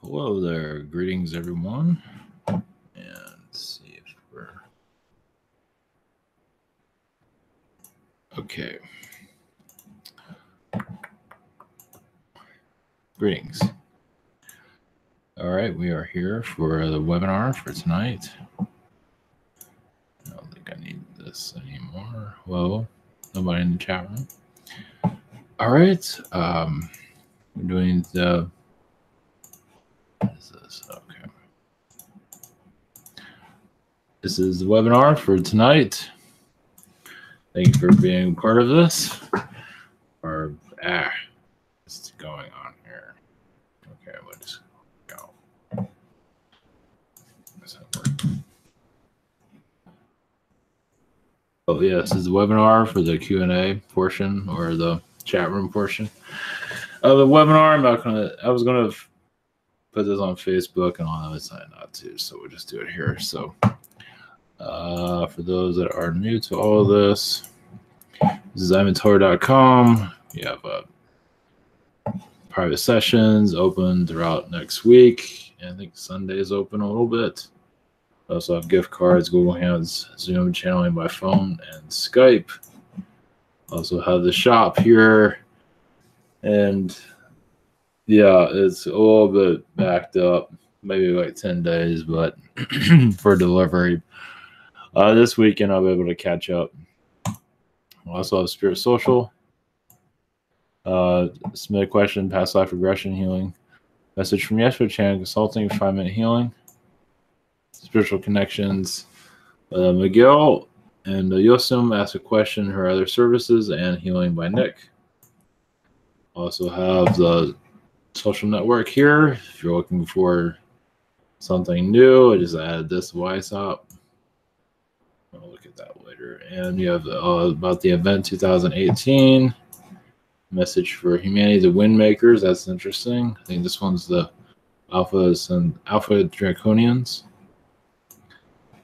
Hello there, greetings everyone, and see if we're okay. Greetings. All right, we are here for the webinar for tonight. I don't think I need this anymore. Well, nobody in the chat room. All right, we're doing the. What is this? Okay. This is the webinar for tonight. Thank you for being part of this. What's going on here? Okay, let's go. Oh yeah, this is the webinar for the Q&A portion or the chat room portion of the webinar. I was gonna put this on Facebook and all that. I decided not to, so we'll just do it here. So for those that are new to all of this is inventory.com. You have private sessions open throughout next week. And I think Sunday is open a little bit. Also have gift cards, Google Hands, Zoom channeling by phone, and Skype. Also have the shop here. And yeah, it's a little bit backed up, maybe like 10 days, but for delivery. This weekend I'll be able to catch up. I also have Spirit Social. Submit a question, past life regression healing. Message from Yeshua Chan, consulting, 5-minute healing. Spiritual connections. Miguel and Yosem ask a question, her other services, and healing by Nick. Also have the social network here. If you're looking for something new, I just added this WhatsApp. I'll look at that later. And you have about the event 2018. Message for humanity, the Windmakers. That's interesting. I think this one's the Alphas and Alpha Draconians.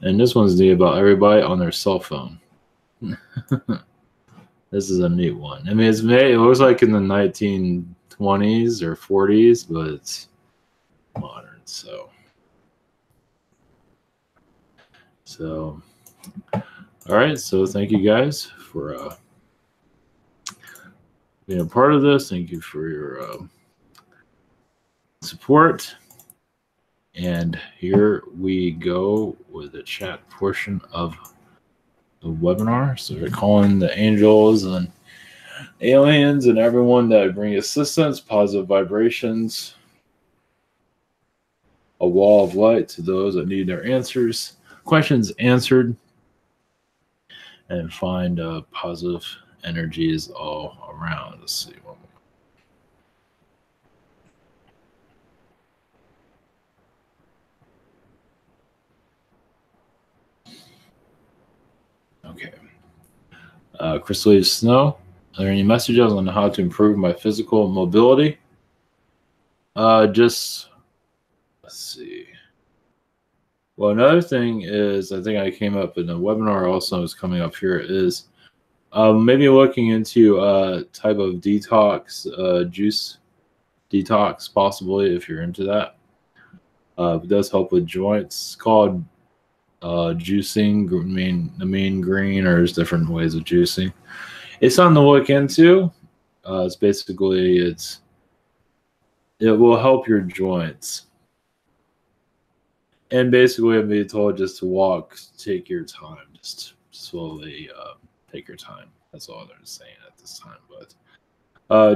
And this one's about everybody on their cell phone. This is a neat one. I mean, it looks like in the 1920s or 40s, but it's modern. So all right. So thank you guys for being a part of this. Thank you for your support. And here we go with the chat portion of the webinar. So we're calling the angels and aliens and everyone that bring assistance, positive vibrations, a wall of light to those that need their answers, questions answered, and find positive energies all around. Let's see one more. Okay. Crystal Leaves Snow. Are there any messages on how to improve my physical mobility? Let's see. Well, another thing is, I think I came up in a webinar also is coming up here is maybe looking into type of detox, juice detox, possibly, if you're into that. It does help with joints. It's called juicing, the mean green, or there's different ways of juicing. It's something to look into. It's basically it will help your joints. And basically, I'm being told just to walk, take your time, just slowly take your time. That's all they're saying at this time. But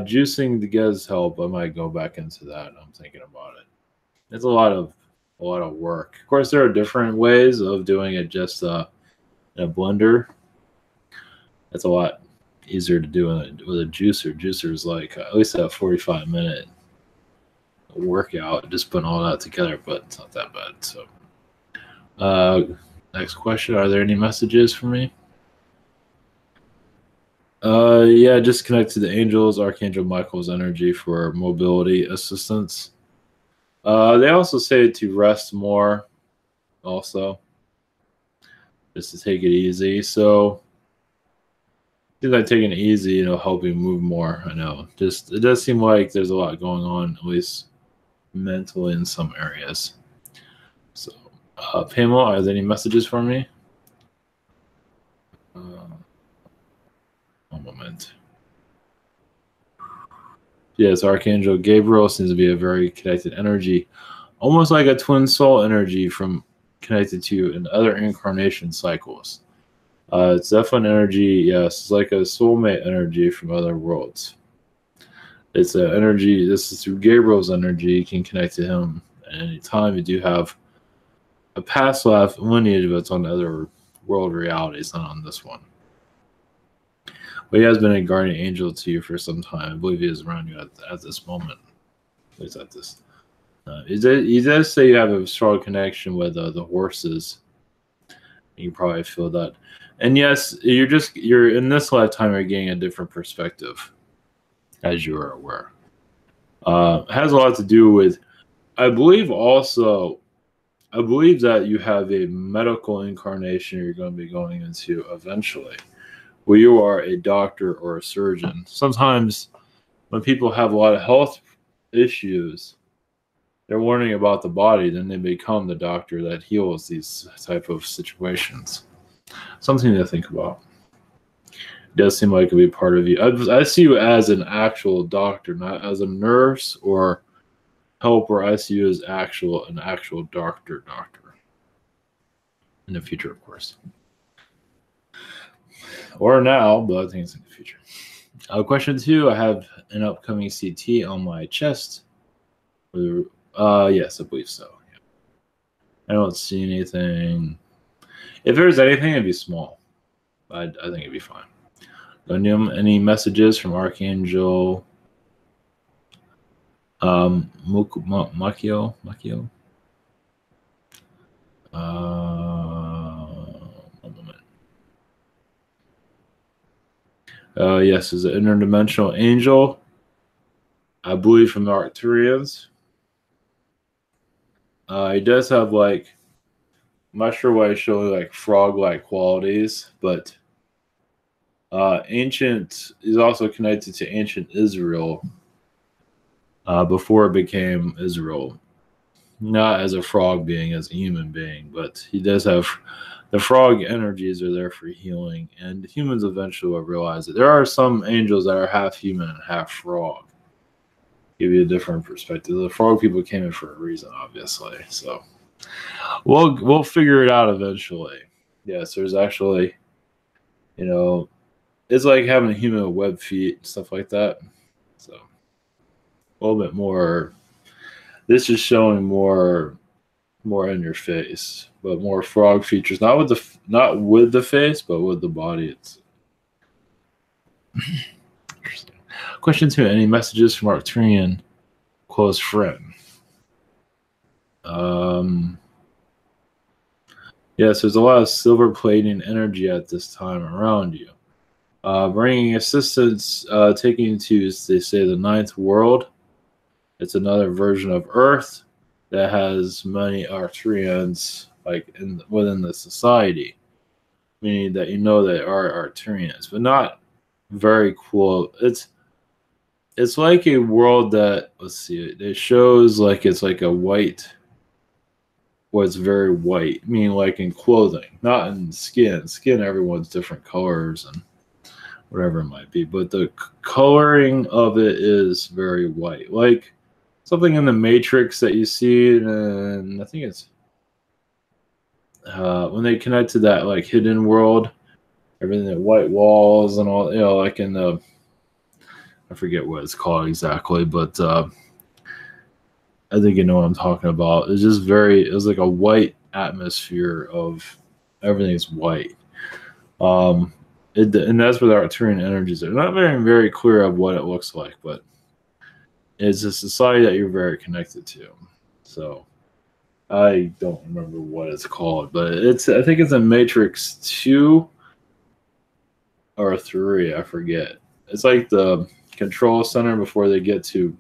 juicing does help. I might go back into that. I'm thinking about it. It's a lot of work. Of course, there are different ways of doing it. Just in a blender. That's a lot easier to do with a juicer. Juicer is like at least a 45-minute workout, just putting all that together, but it's not that bad. So next question, are there any messages for me? Yeah, just connect to the angels, Archangel Michael's energy for mobility assistance. They also say to rest more also, just to take it easy. So seems like taking it easy, help you move more. I know, it does seem like there's a lot going on, at least mentally in some areas. So, Pamela, are there any messages for me? One moment. Yes, Archangel Gabriel seems to be a very connected energy, almost like a twin soul energy from connected to you in other incarnation cycles. It's definitely an energy, yes, it's like a soulmate energy from other worlds. It's an energy, this is through Gabriel's energy, you can connect to him at any time. You do have a past life lineage, but it's on other world realities, not on this one. But he has been a guardian angel to you for some time. I believe he is around you at this moment. At least at this. He does say you have a strong connection with the horses. You probably feel that. And yes, you're in this lifetime, you're getting a different perspective, as you are aware. It has a lot to do with, I believe that you have a medical incarnation you're going to be going into eventually, where you are a doctor or a surgeon. Sometimes when people have a lot of health issues, they're learning about the body, then they become the doctor that heals these type of situations. Something to think about. It does seem like it could be part of you. I see you as an actual doctor, not as a nurse or helper. I see you as an actual doctor. In the future, of course. Or now, but I think it's in the future. Question 2, I have an upcoming CT on my chest. Yes, I believe so. Yeah. I don't see anything. If there's anything, it'd be small. I think it'd be fine. Any messages from Archangel Makio? One moment. Yes, is an interdimensional angel. I believe from the Arcturians. He does have I'm not sure why he's showing like frog-like qualities, but ancient is also connected to ancient Israel before it became Israel. Not as a frog being, as a human being, but he does have the frog energies are there for healing, and humans eventually will realize that there are some angels that are half human and half frog. Give you a different perspective. The frog people came in for a reason, obviously. So we'll figure it out eventually. Yes, there's actually, it's like having a human with web feet and stuff like that. So a little bit more. This is showing more in your face, but more frog features. Not with the face, but with the body. It's interesting. Question 2: any messages from Arcturian close friend? Yes, there's a lot of silver plating energy at this time around you. Bringing assistance, taking you to, they say, the 9th world. It's another version of Earth that has many Arcturians within the society, meaning that there are Arcturians, but not very cool. It's like a world that, let's see, it shows like it's like a white. Was very white, meaning like in clothing, not in skin. Skin, everyone's different colors and whatever it might be, but the coloring of it is very white, like something in the Matrix that you see, and I think it's when they connect to that like hidden world, everything, the white walls and all, like in the, I forget what it's called exactly, but I think you know what I'm talking about. It's just it was like a white atmosphere of everything's white. And that's where the Arcturian energies are. Not very clear of what it looks like, but it's a society that you're very connected to. So I don't remember what it's called, but I think it's in Matrix 2 or 3, I forget. It's like the control center before they get to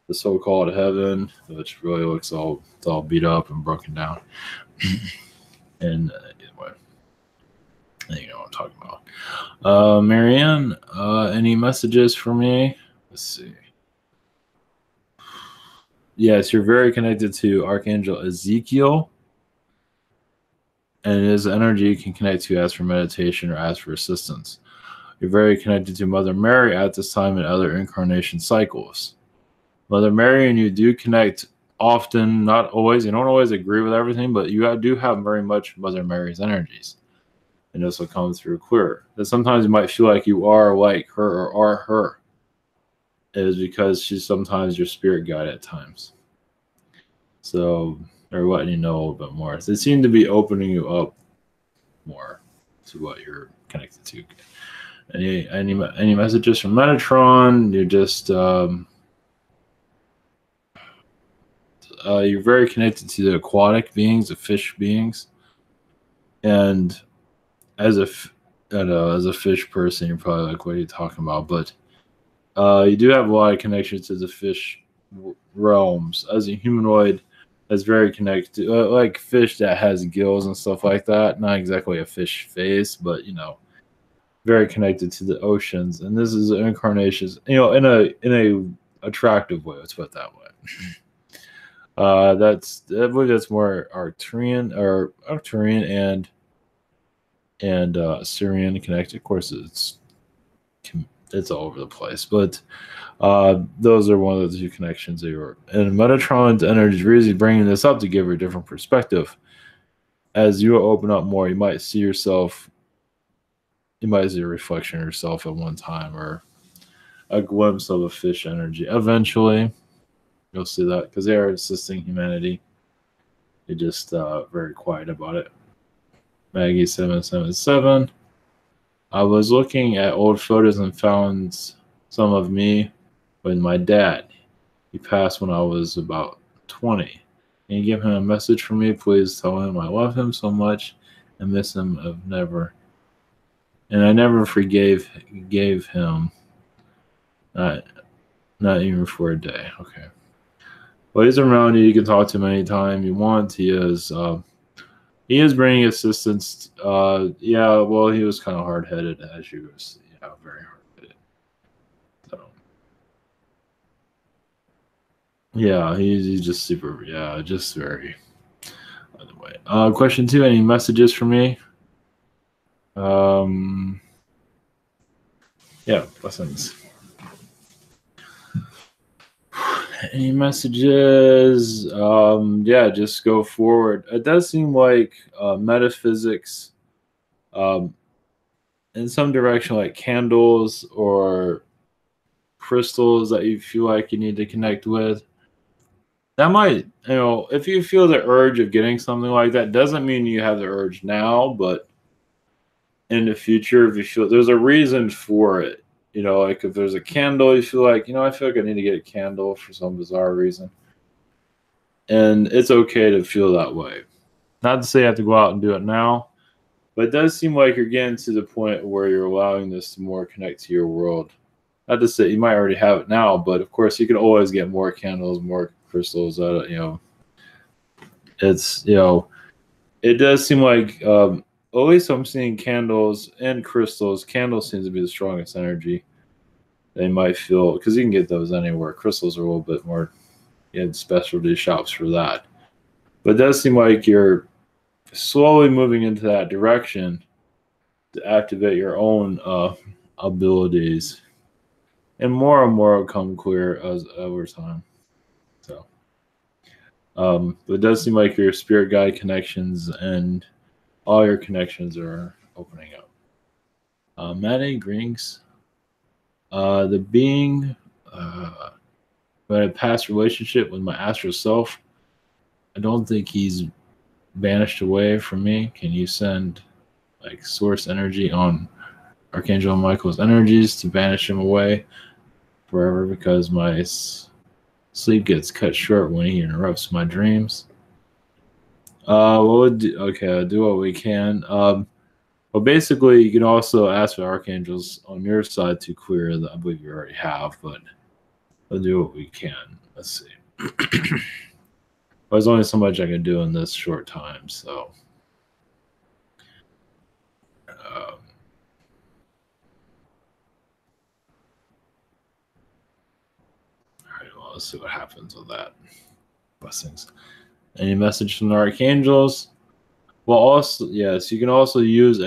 the so-called heaven, which really looks it's all beat up and broken down. And anyway, you know what I'm talking about. Marianne, any messages for me? Let's see. yes, you're very connected to Archangel Ezekiel, and his energy can connect to you, ask for meditation or ask for assistance. You're very connected to Mother Mary at this time and other incarnation cycles. Mother Mary and you do connect often, not always. You don't always agree with everything, but you do have very much Mother Mary's energies. And this will come through clearer. That sometimes you might feel like you are like her or are her. It is because she's sometimes your spirit guide at times. So they're letting you know a little bit more. They seem to be opening you up more to what you're connected to. Any messages from Metatron? You're just you're very connected to the aquatic beings, the fish beings, and as a fish person, you're probably like, "What are you talking about?" But you do have a lot of connections to the fish realms. As a humanoid, that's very connected to like fish that has gills and stuff like that. Not exactly a fish face, but very connected to the oceans. And this is incarnations, in a attractive way. Let's put it that way. I believe that's more Arcturian and Syrian connected. Of course, it's all over the place, but those are one of the two connections they were. And Metatron's energy is really bringing this up to give her a different perspective. As you open up more, you might see a reflection of yourself at one time, or a glimpse of a fish energy. Eventually, you'll see that because they are assisting humanity. They're just very quiet about it. Maggie777. I was looking at old photos and found some of me with my dad. He passed when I was about 20. Can you give him a message for me? Please tell him I love him so much and miss him of never. And I never gave him, not even for a day. Okay. Well, he's around you. You can talk to him anytime you want. He is bringing assistance. Yeah, well, he was kind of hard-headed, as you was. Yeah, very hard-headed. So, yeah, he's just super. Yeah, just very. By the way, question 2. Any messages for me? Yeah, blessings. Any messages? Yeah, just go forward. It does seem like metaphysics, in some direction, like candles or crystals that you feel like you need to connect with. That might, if you feel the urge of getting something like that, doesn't mean you have the urge now, but in the future, if you feel there's a reason for it, like if there's a candle, you feel like, I feel like I need to get a candle for some bizarre reason. And it's okay to feel that way. Not to say you have to go out and do it now, but it does seem like you're getting to the point where you're allowing this to more connect to your world. Not to say you might already have it now, but of course you can always get more candles, more crystals. It's it does seem like at least I'm seeing candles and crystals. Candles seems to be the strongest energy. They might feel because you can get those anywhere. Crystals are a little bit more. You had specialty shops for that, but it does seem like you're slowly moving into that direction to activate your own abilities, and more will come clear as over time. So, but it does seem like your spirit guide connections and all your connections are opening up. Maddie, greetings. The being who had a past relationship with my astral self, I don't think he's banished away from me. Can you send like source energy on Archangel Michael's energies to banish him away forever? Because my sleep gets cut short when he interrupts my dreams. I'll do what we can. Well, basically, you can also ask for archangels on your side to clear that. I believe you already have, but we'll do what we can. Let's see. There's only so much I can do in this short time, so. All right, well, let's see what happens with that. Blessings. Any message from the archangels? Well, also, yes, you can also use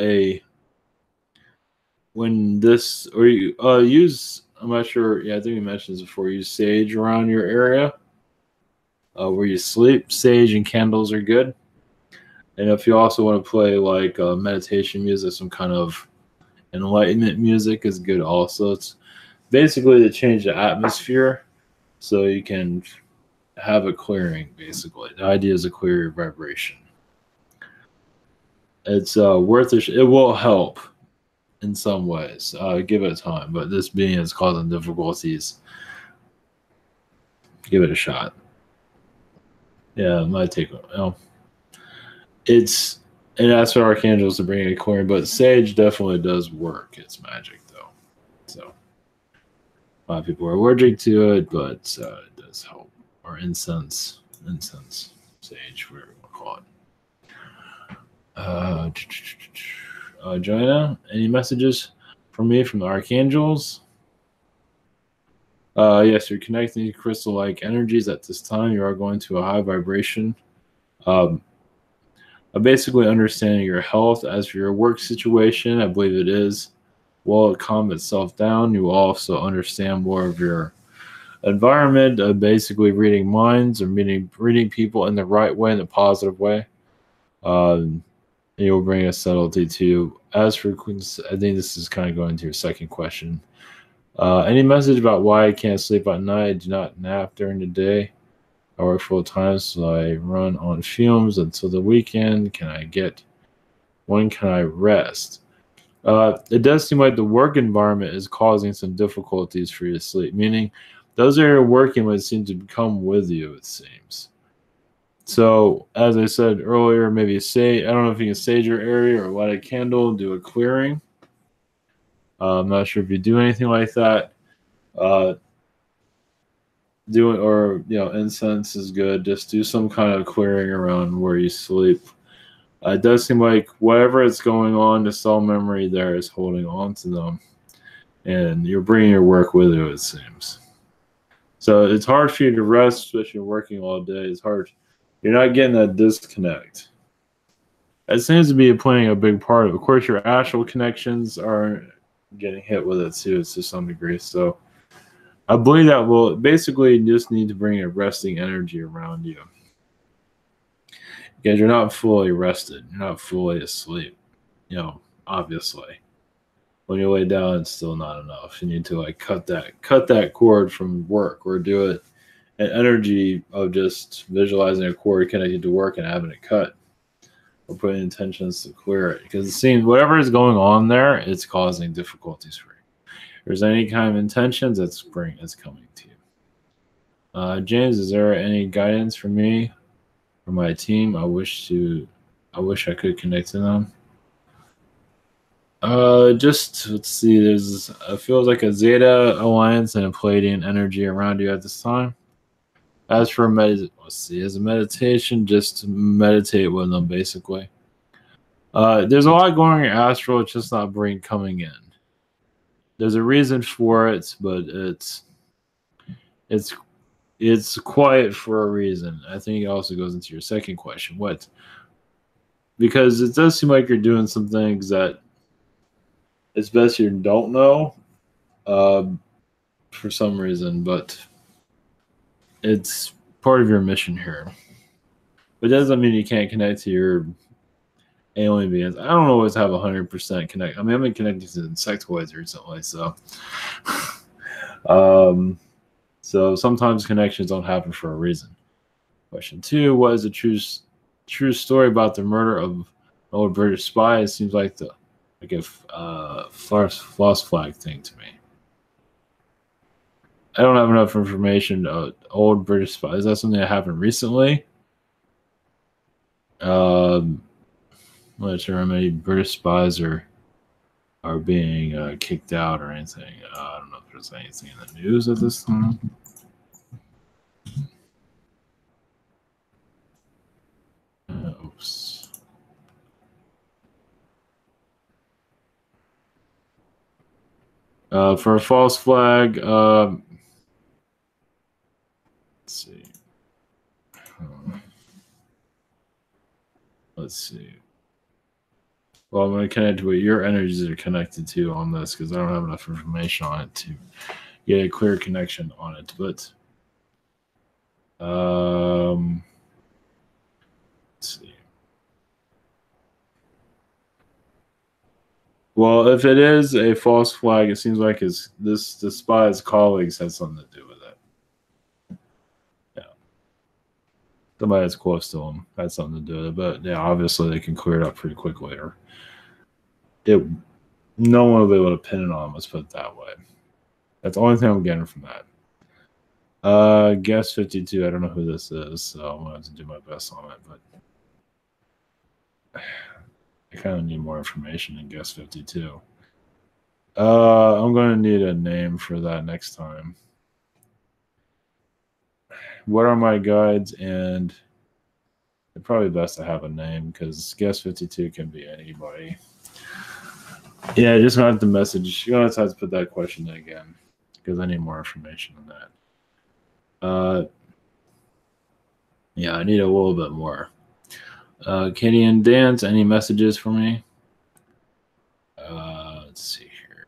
when this, or you use, I'm not sure, yeah, I think we mentioned this before, use sage around your area where you sleep. Sage and candles are good. And if you also want to play like meditation music, some kind of enlightenment music is good also. It's basically to change the atmosphere so you can have a clearing, basically. The idea is to clear your vibration. It's worth it. It will help in some ways. Give it time, but this being is causing difficulties. Give it a shot. Yeah, it might take. It's and that's for archangels to bring a clearing, but sage definitely does work. It's magic though, so a lot of people are allergic to it, but it does help. Or incense, sage, whatever you want to call it. Joanna, any messages from me from the archangels? Yes, you're connecting to crystal-like energies at this time. You are going to a high vibration. Basically understanding your health. As for your work situation, I believe it is will calm itself down. You will also understand more of your environment, basically reading minds or reading people in the right way, in the positive way. It will bring a subtlety to you. As for Queens, I think this is kind of going to your second question. Any message about why I can't sleep at night? I do not nap during the day. I work full time, so I run on fumes until the weekend. When can I rest? It does seem like the work environment is causing some difficulties for you to sleep, meaning those that you're working with seem to come with you, it seems. So, as I said earlier, maybe I don't know if you can sage your area or light a candle, do a clearing. I'm not sure if you do anything like that. Incense is good. Just do some kind of clearing around where you sleep. It does seem like whatever is going on, the cell memory there is holding on to them, and you're bringing your work with you, it seems. So it's hard for you to rest, especially working all day. It's hard. You're not getting that disconnect. It seems to be playing a big part of it. Of course, your astral connections are getting hit with it too, to some degree. So I believe that will basically just need to bring a resting energy around you. Because you're not fully rested. You're not fully asleep. Obviously. When you lay down, it's still not enough. You need to cut that cord from work, or do it an energy of just visualizing a cord connected to work and having it cut, or putting intentions to clear it. Because it seems whatever is going on there, it's causing difficulties for you. If there's any kind of intentions, it's coming to you. James, is there any guidance for me or my team? I wish I could connect to them. Just let's see. It feels like a Zeta alliance and a Palladian energy around you at this time. As for as a meditation, just meditate with them basically. There's a lot going on in Astral. It's just not coming in. There's a reason for it, but it's quiet for a reason. I think it also goes into your second question. What? Because it does seem like you're doing some things that it's best you don't know for some reason, but it's part of your mission here. But it doesn't mean you can't connect to your alien beings. I don't always have 100% connect. I mean, I've been connected to insectoids recently, so so sometimes connections don't happen for a reason. Question 2: what is the true story about the murder of an old British spy? It seems like a false flag thing to me. I don't have enough information. Old British spy, is that something that happened recently? I'm not sure how many British spies are being kicked out or anything. I don't know if there's anything in the news at this time. Oops. For a false flag, Let's see. Well, I'm going to connect to what your energies are connected to on this because I don't have enough information on it to get a clear connection on it. But let's see. Well, if it is a false flag, it seems like the spy's colleagues had something to do with it. Yeah. Somebody that's close to them had something to do with it. But yeah, obviously they can clear it up pretty quickly. Or no one will be able to pin it on them, let's put it that way. That's the only thing I'm getting from that. Guess 52, I don't know who this is, so I'm going to have to do my best on it. But I kind of need more information than guess 52. I'm going to need a name for that next time. What are my guides? And it's probably best to have a name because guess 52 can be anybody. Yeah, just going to have to message. You're going to have to put that question in again because I need more information on that. Yeah, I need a little bit more. Katie and Dance, any messages for me? Let's see here.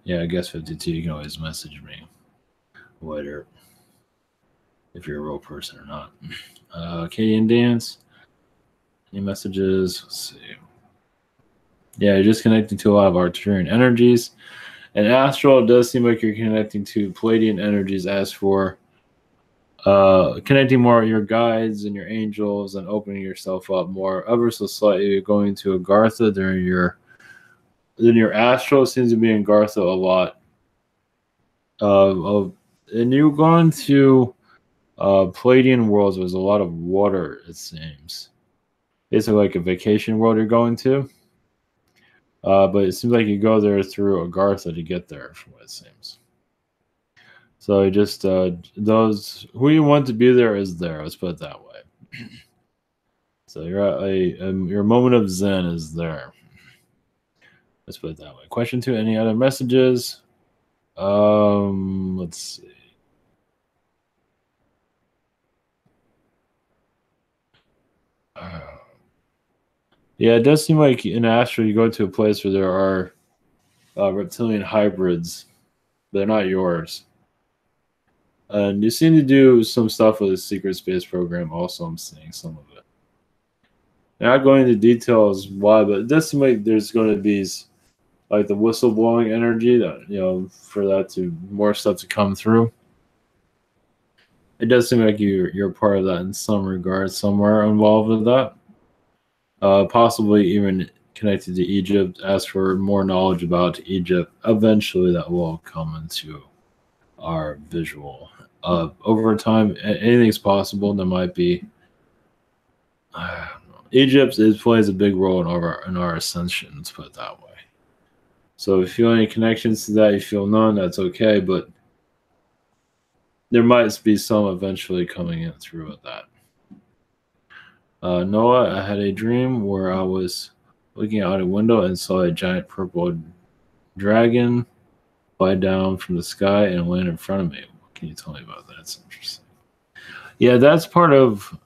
Yeah, I guess 52, you can always message me. Whether if you're a real person or not. Katie and Dance, any messages? Let's see. Yeah, you're just connecting to a lot of Arcturian energies. And Astral, it does seem like you're connecting to Palladian energies. As for connecting more with your guides and your angels and opening yourself up more, ever so slightly, you're going to Agartha during your Astral seems to be in Gartha a lot. And you're going to Palladian worlds. There's a lot of water, it seems. It's like a vacation world you're going to. But it seems like you go there through Agartha to get there, from what it seems. So just those who you want to be there is there. Let's put it that way. So you're at your moment of Zen is there. Let's put it that way. Question 2. Any other messages? Let's see. Yeah, it does seem like in Astral you go to a place where there are reptilian hybrids. They're not yours. And you seem to do some stuff with the secret space program also. I'm seeing some of it. Not going into details why, but it does seem like there's going to be like the whistleblowing energy that, for that to more stuff to come through. It does seem like you're part of that in some regard, somewhere involved with that. Possibly even connected to Egypt. As for more knowledge about Egypt, eventually that will come into our visual. Over time, anything's possible. There might be. Egypt plays a big role in our ascension. Let's put it that way. So if you feel any connections to that, you feel none. That's okay, but there might be some eventually coming in through with that. Noah, I had a dream where I was looking out a window and saw a giant purple dragon fly down from the sky and land in front of me. What can you tell me about that? That's interesting. Yeah, that's part of.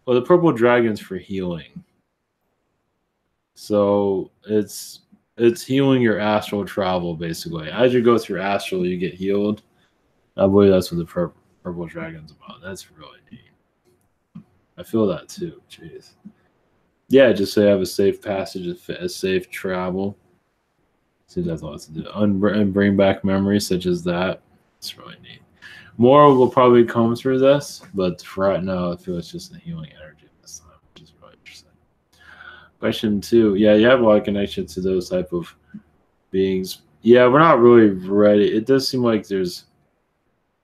Well, the purple dragon's for healing. So it's healing your astral travel, basically. As you go through astral, you get healed. I believe that's what the purple dragon's about. That's really neat. I feel that too. Jeez. Yeah, just say have a safe passage, a safe travel. See, that's lots to do. And bring back memories such as that. It's really neat. More will probably come through this, but for right now, I feel it's just a healing energy this time, which is really interesting. Question 2. Yeah, you have a lot of connection to those type of beings. Yeah, we're not really ready. It does seem like there's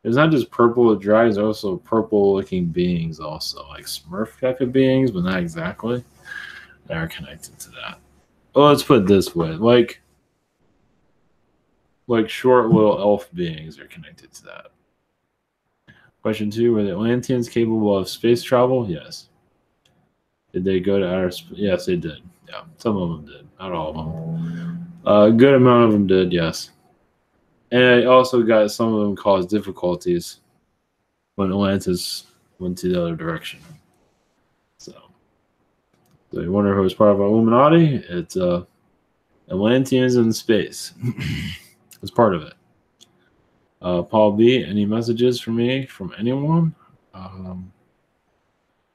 not just purple dragons, there's also purple-looking beings also, like Smurf type of beings, but not exactly. That are connected to that. Well, let's put it this way. Like short little elf beings are connected to that. Question 2, were the Atlanteans capable of space travel? Yes. Did they go to outer space? Yes, they did. Yeah, some of them did. Not all of them. A good amount of them did, yes. And it also got some of them caused difficulties when Atlantis went to the other direction. So you wonder who was part of Illuminati? It's Atlanteans in space. It's part of it. Paul B, any messages for me from anyone?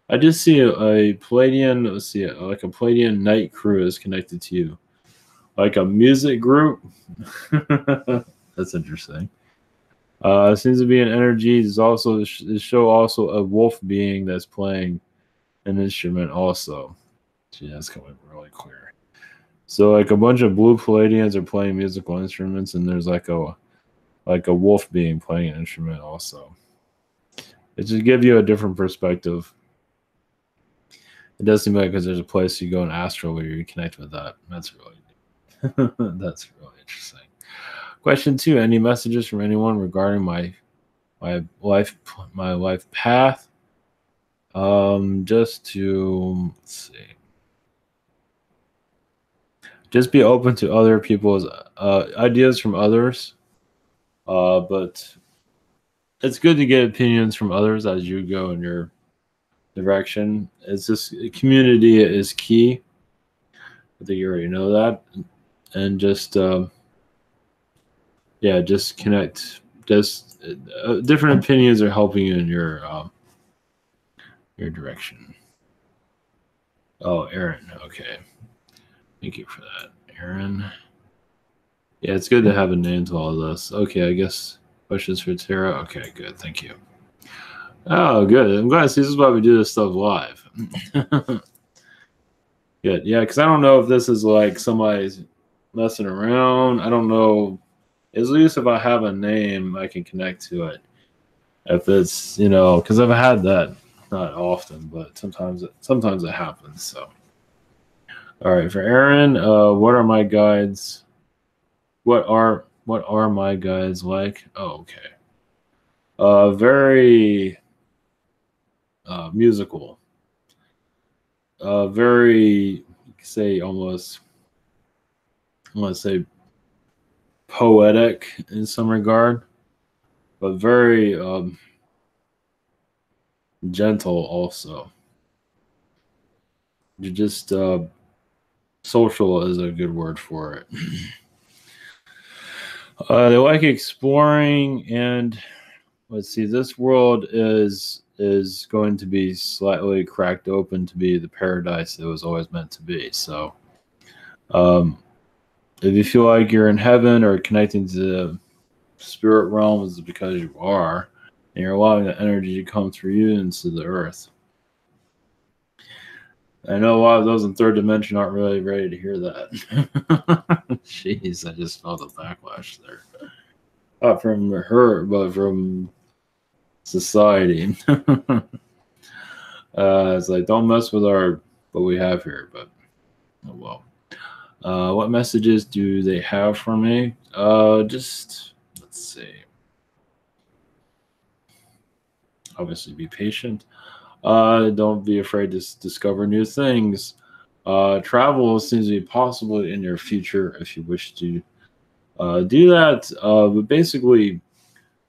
I just see a Palladian, let's see, like a Palladian night crew is connected to you. Like a music group. That's interesting. Seems to be an energy. There's also this show also a wolf being that's playing an instrument also. Gee, that's coming really clear. So like a bunch of blue Palladians are playing musical instruments, and there's like a wolf being playing an instrument also. It just gives you a different perspective. It does seem like because there's a place you go in Astral where you connect with that. That's really that's really interesting. Question 2: any messages from anyone regarding my life path? Just to let's see. Just be open to other people's ideas from others. But it's good to get opinions from others as you go in your direction. It's just community is key. I think you already know that. And just just connect. Just different opinions are helping you in your direction. Oh, Aaron. Okay. Thank you for that, Aaron. Yeah, it's good to have a name to all this. Okay, I guess questions for Tara. Okay, good. Thank you. Oh, good. I'm glad to see this is why we do this stuff live. Good. Yeah, because I don't know if this is like somebody's messing around. I don't know. At least if I have a name, I can connect to it. If it's, because I've had that not often, but sometimes it happens. So, all right, for Aaron, what are my guides? What are my guides like? Oh, okay. Very musical. Very, say almost, I want to say poetic in some regard, but very gentle also. You just social is a good word for it. They like exploring, and let's see, this world is going to be slightly cracked open to be the paradise it was always meant to be. So if you feel like you're in heaven or connecting to the spirit realm, is because you are, and you're allowing the energy to come through you into the earth. I know a lot of those in third dimension aren't really ready to hear that. Jeez, I just felt a backlash there. Not from her, but from society. It's like, don't mess with what we have here, but oh well. What messages do they have for me? Just let's see. Obviously, be patient. Don't be afraid to discover new things. Travel seems to be possible in your future if you wish to do that. But basically,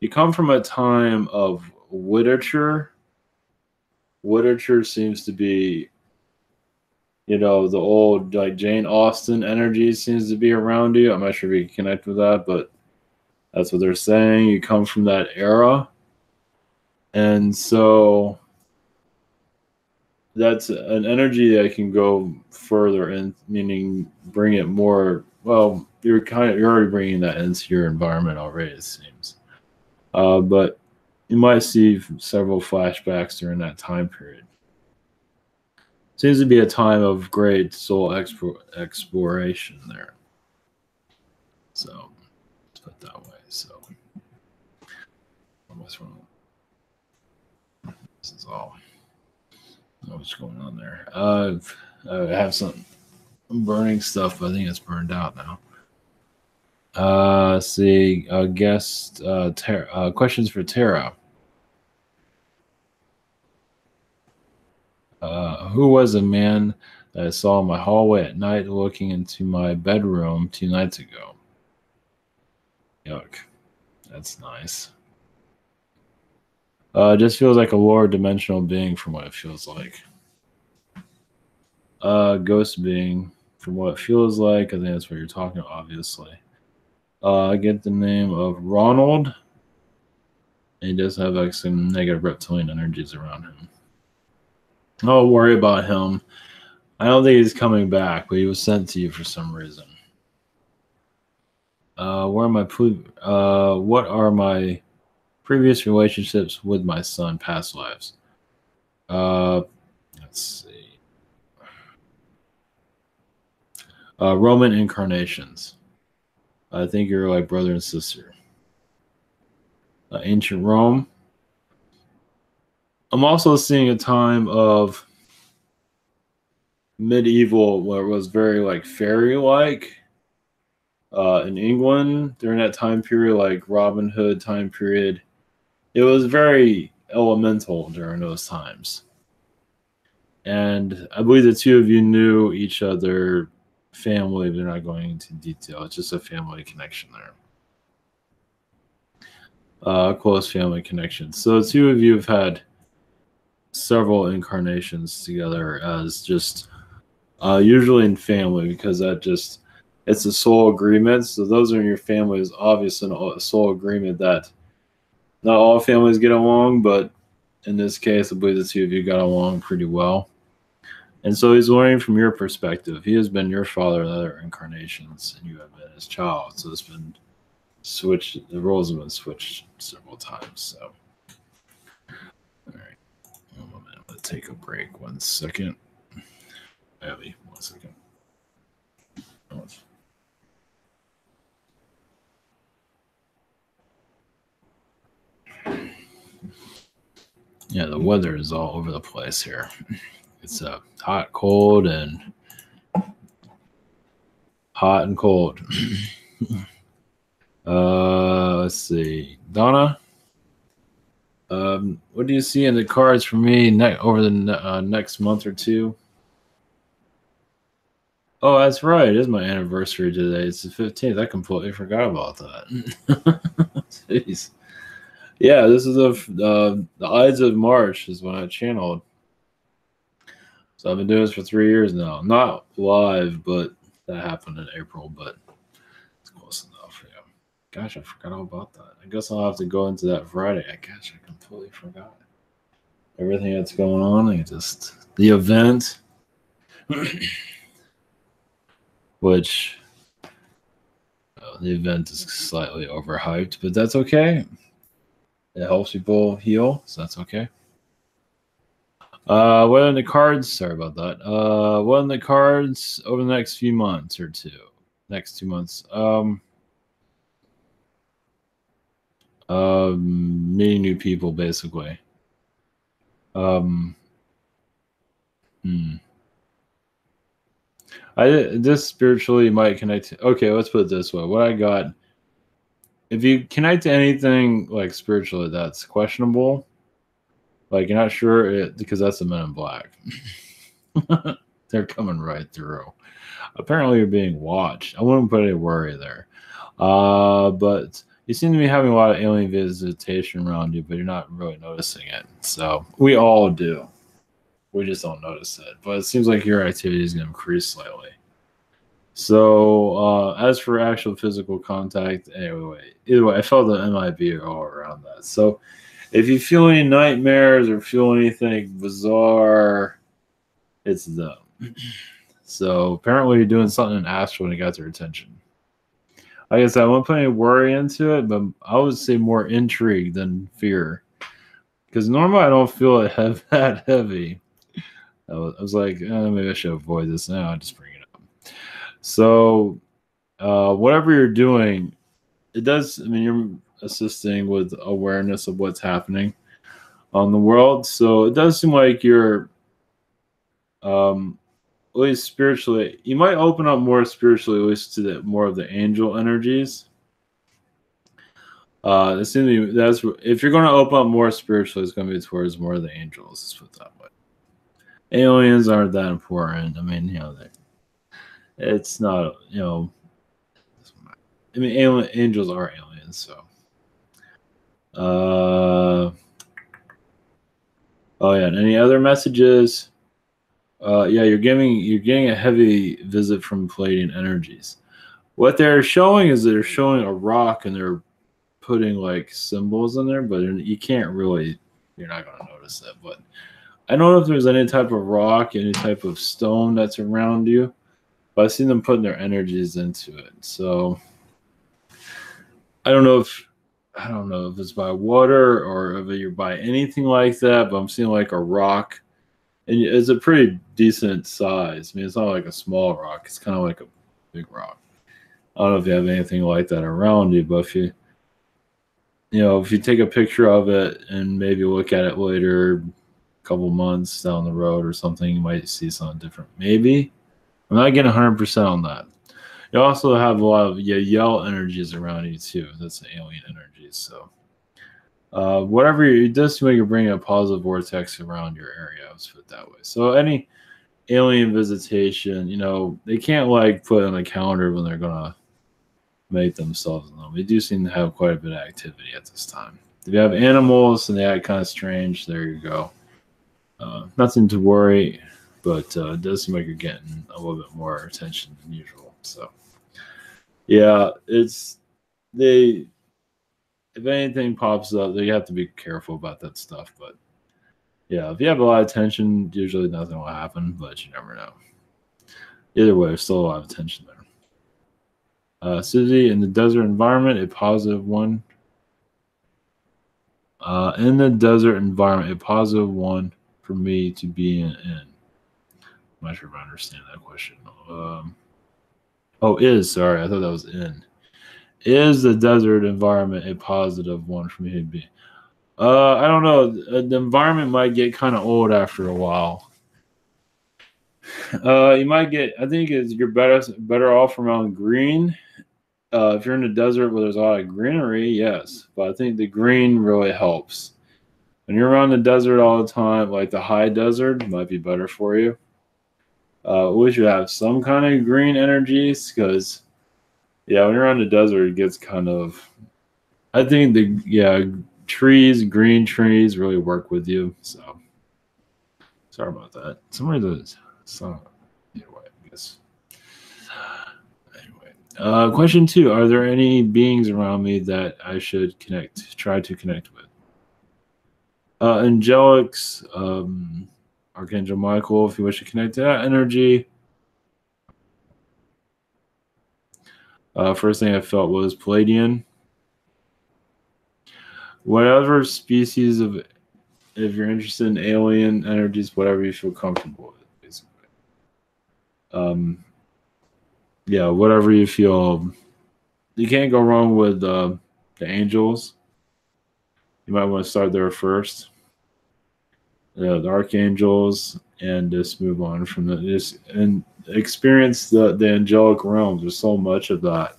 you come from a time of literature. Literature seems to be, the old like Jane Austen energy seems to be around you. I'm not sure if you can connect with that, but that's what they're saying. You come from that era. And so that's an energy that can go further in, meaning bring it more. Well, you're already bringing that into your environment already, it seems. But you might see several flashbacks during that time period. Seems to be a time of great soul exploration there. So let's put it that way. So almost wrong. This is all. What's going on there? I have some burning stuff, but I think it's burned out now. See, guest questions for Tara. Who was a man that I saw in my hallway at night looking into my bedroom 2 nights ago? Yuck. That's nice. It just feels like a lower dimensional being from what it feels like. Ghost being from what it feels like. I think that's what you're talking about, obviously. I get the name of Ronald. And he does have like some negative reptilian energies around him. Don't worry about him. I don't think he's coming back, but he was sent to you for some reason. What are my previous relationships with my son, past lives? Let's see. Roman incarnations. I think you're like brother and sister. Ancient Rome. I'm also seeing a time of medieval where it was very like fairy-like. In England during that time period, like Robin Hood time period, it was very elemental during those times. And I believe the two of you knew each other family. They're not going into detail. It's just a family connection there. Close family connection. So the two of you have had several incarnations together as just usually in family, because that just it's a soul agreement. So those are in your family is obviously a soul agreement that not all families get along, but in this case, I believe the two of you got along pretty well. And so he's learning from your perspective. He has been your father in other incarnations, and you have been his child. So it's been switched. The roles have been switched several times. So, all right, one moment. Let's take a break. 1 second. Abby, 1 second. Yeah, the weather is all over the place here. It's hot, cold, and hot and cold. Let's see, Donna. What do you see in the cards for me over the next month or two? Oh, that's right. It is my anniversary today. It's the 15th. I completely forgot about that. Jeez. Yeah, this is the Ides of March is when I channeled. So I've been doing this for 3 years now. Not live, but that happened in April, but it's close enough. Yeah. Gosh, I forgot all about that. I guess I'll have to go into that Friday. I completely forgot. Everything that's going on, the event, which the event is slightly overhyped, but that's okay. It helps people heal, so that's okay. What are the cards? Sorry about that. What are the cards over the next few months or two? Next 2 months. Meeting new people, basically. This spiritually might connect. Okay, let's put it this way. What I got, if you connect to anything like spiritually that's questionable, like you're not sure because that's the Men in Black. They're coming right through. Apparently you're being watched. I wouldn't put any worry there. But you seem to be having a lot of alien visitation around you, but you're not really noticing it. So we all do. We just don't notice it. But it seems like your activity is going to increase slightly. So as for actual physical contact, anyway, either way, I felt the MIB all around that. So if you feel any nightmares or feel anything bizarre, it's them. So apparently you're doing something in Astral when it got their attention. Like I said, I won't put any worry into it, but I would say more intrigue than fear. Because normally I don't feel it that heavy. I was like, maybe I should avoid this now. I just bring it up. So whatever you're doing, it does, I mean, you're assisting with awareness of what's happening on the world. So it does seem like you're, at least spiritually, you might open up more spiritually, at least to more of the angel energies. It seems to be, if you're going to open up more spiritually, it's going to be towards more of the angels. Let's put it that way. Aliens aren't that important. I mean, it's not, I mean, angels are aliens, so. Oh yeah, and any other messages? Yeah, you're getting a heavy visit from Palladian energies. What they're showing is they're showing a rock and they're putting like symbols in there, but you can't really, you're not going to notice that. But I don't know if there's any type of rock, any type of stone that's around you, but I've seen them putting their energies into it. So I don't know if it's by water or if you're by anything like that, but I'm seeing like a rock, and it's a pretty decent size. I mean, it's not like a small rock; it's kind of like a big rock. I don't know if you have anything like that around you, but if you take a picture of it and maybe look at it later, a couple months down the road or something, you might see something different. Maybe. I'm not getting 100% on that. You also have a lot of yell energies around you too. That's the alien energies. So whatever it does to make you bring a positive vortex around your area. Let's put it that way. So any alien visitation, they can't like put on a calendar when they're gonna make themselves known. They do seem to have quite a bit of activity at this time. If you have animals and they act kind of strange, there you go. Nothing to worry, but it does seem like you're getting a little bit more attention than usual. So, yeah, if anything pops up, you have to be careful about that stuff. But yeah, if you have a lot of tension, usually nothing will happen, but you never know. Either way, there's still a lot of tension there. Susie, in the desert environment, a positive one. In the desert environment, a positive one for me to be in. I'm not sure if I understand that question. Sorry, I thought that was in. Is the desert environment a positive one for me to be? I don't know. The environment might get kind of old after a while. You might get. I think you're better off around green. If you're in the desert where there's a lot of greenery, yes, but I think the green really helps. When you're around the desert all the time, like the high desert, might be better for you. We should have some kind of green energies because, yeah, when you're on the desert, it gets kind of. I think green trees really work with you. So, sorry about that. Somebody does. So, anyway, I guess. Anyway, question 2: are there any beings around me that I should try to connect with? Angelics, Archangel Michael, if you wish to connect to that energy. First thing I felt was Palladian. Whatever species of, if you're interested in alien energies, whatever you feel comfortable with, basically. Yeah, whatever you feel. You can't go wrong with the angels. You might want to start there first. The archangels, and just move on from this and experience the angelic realms. There's so much of that.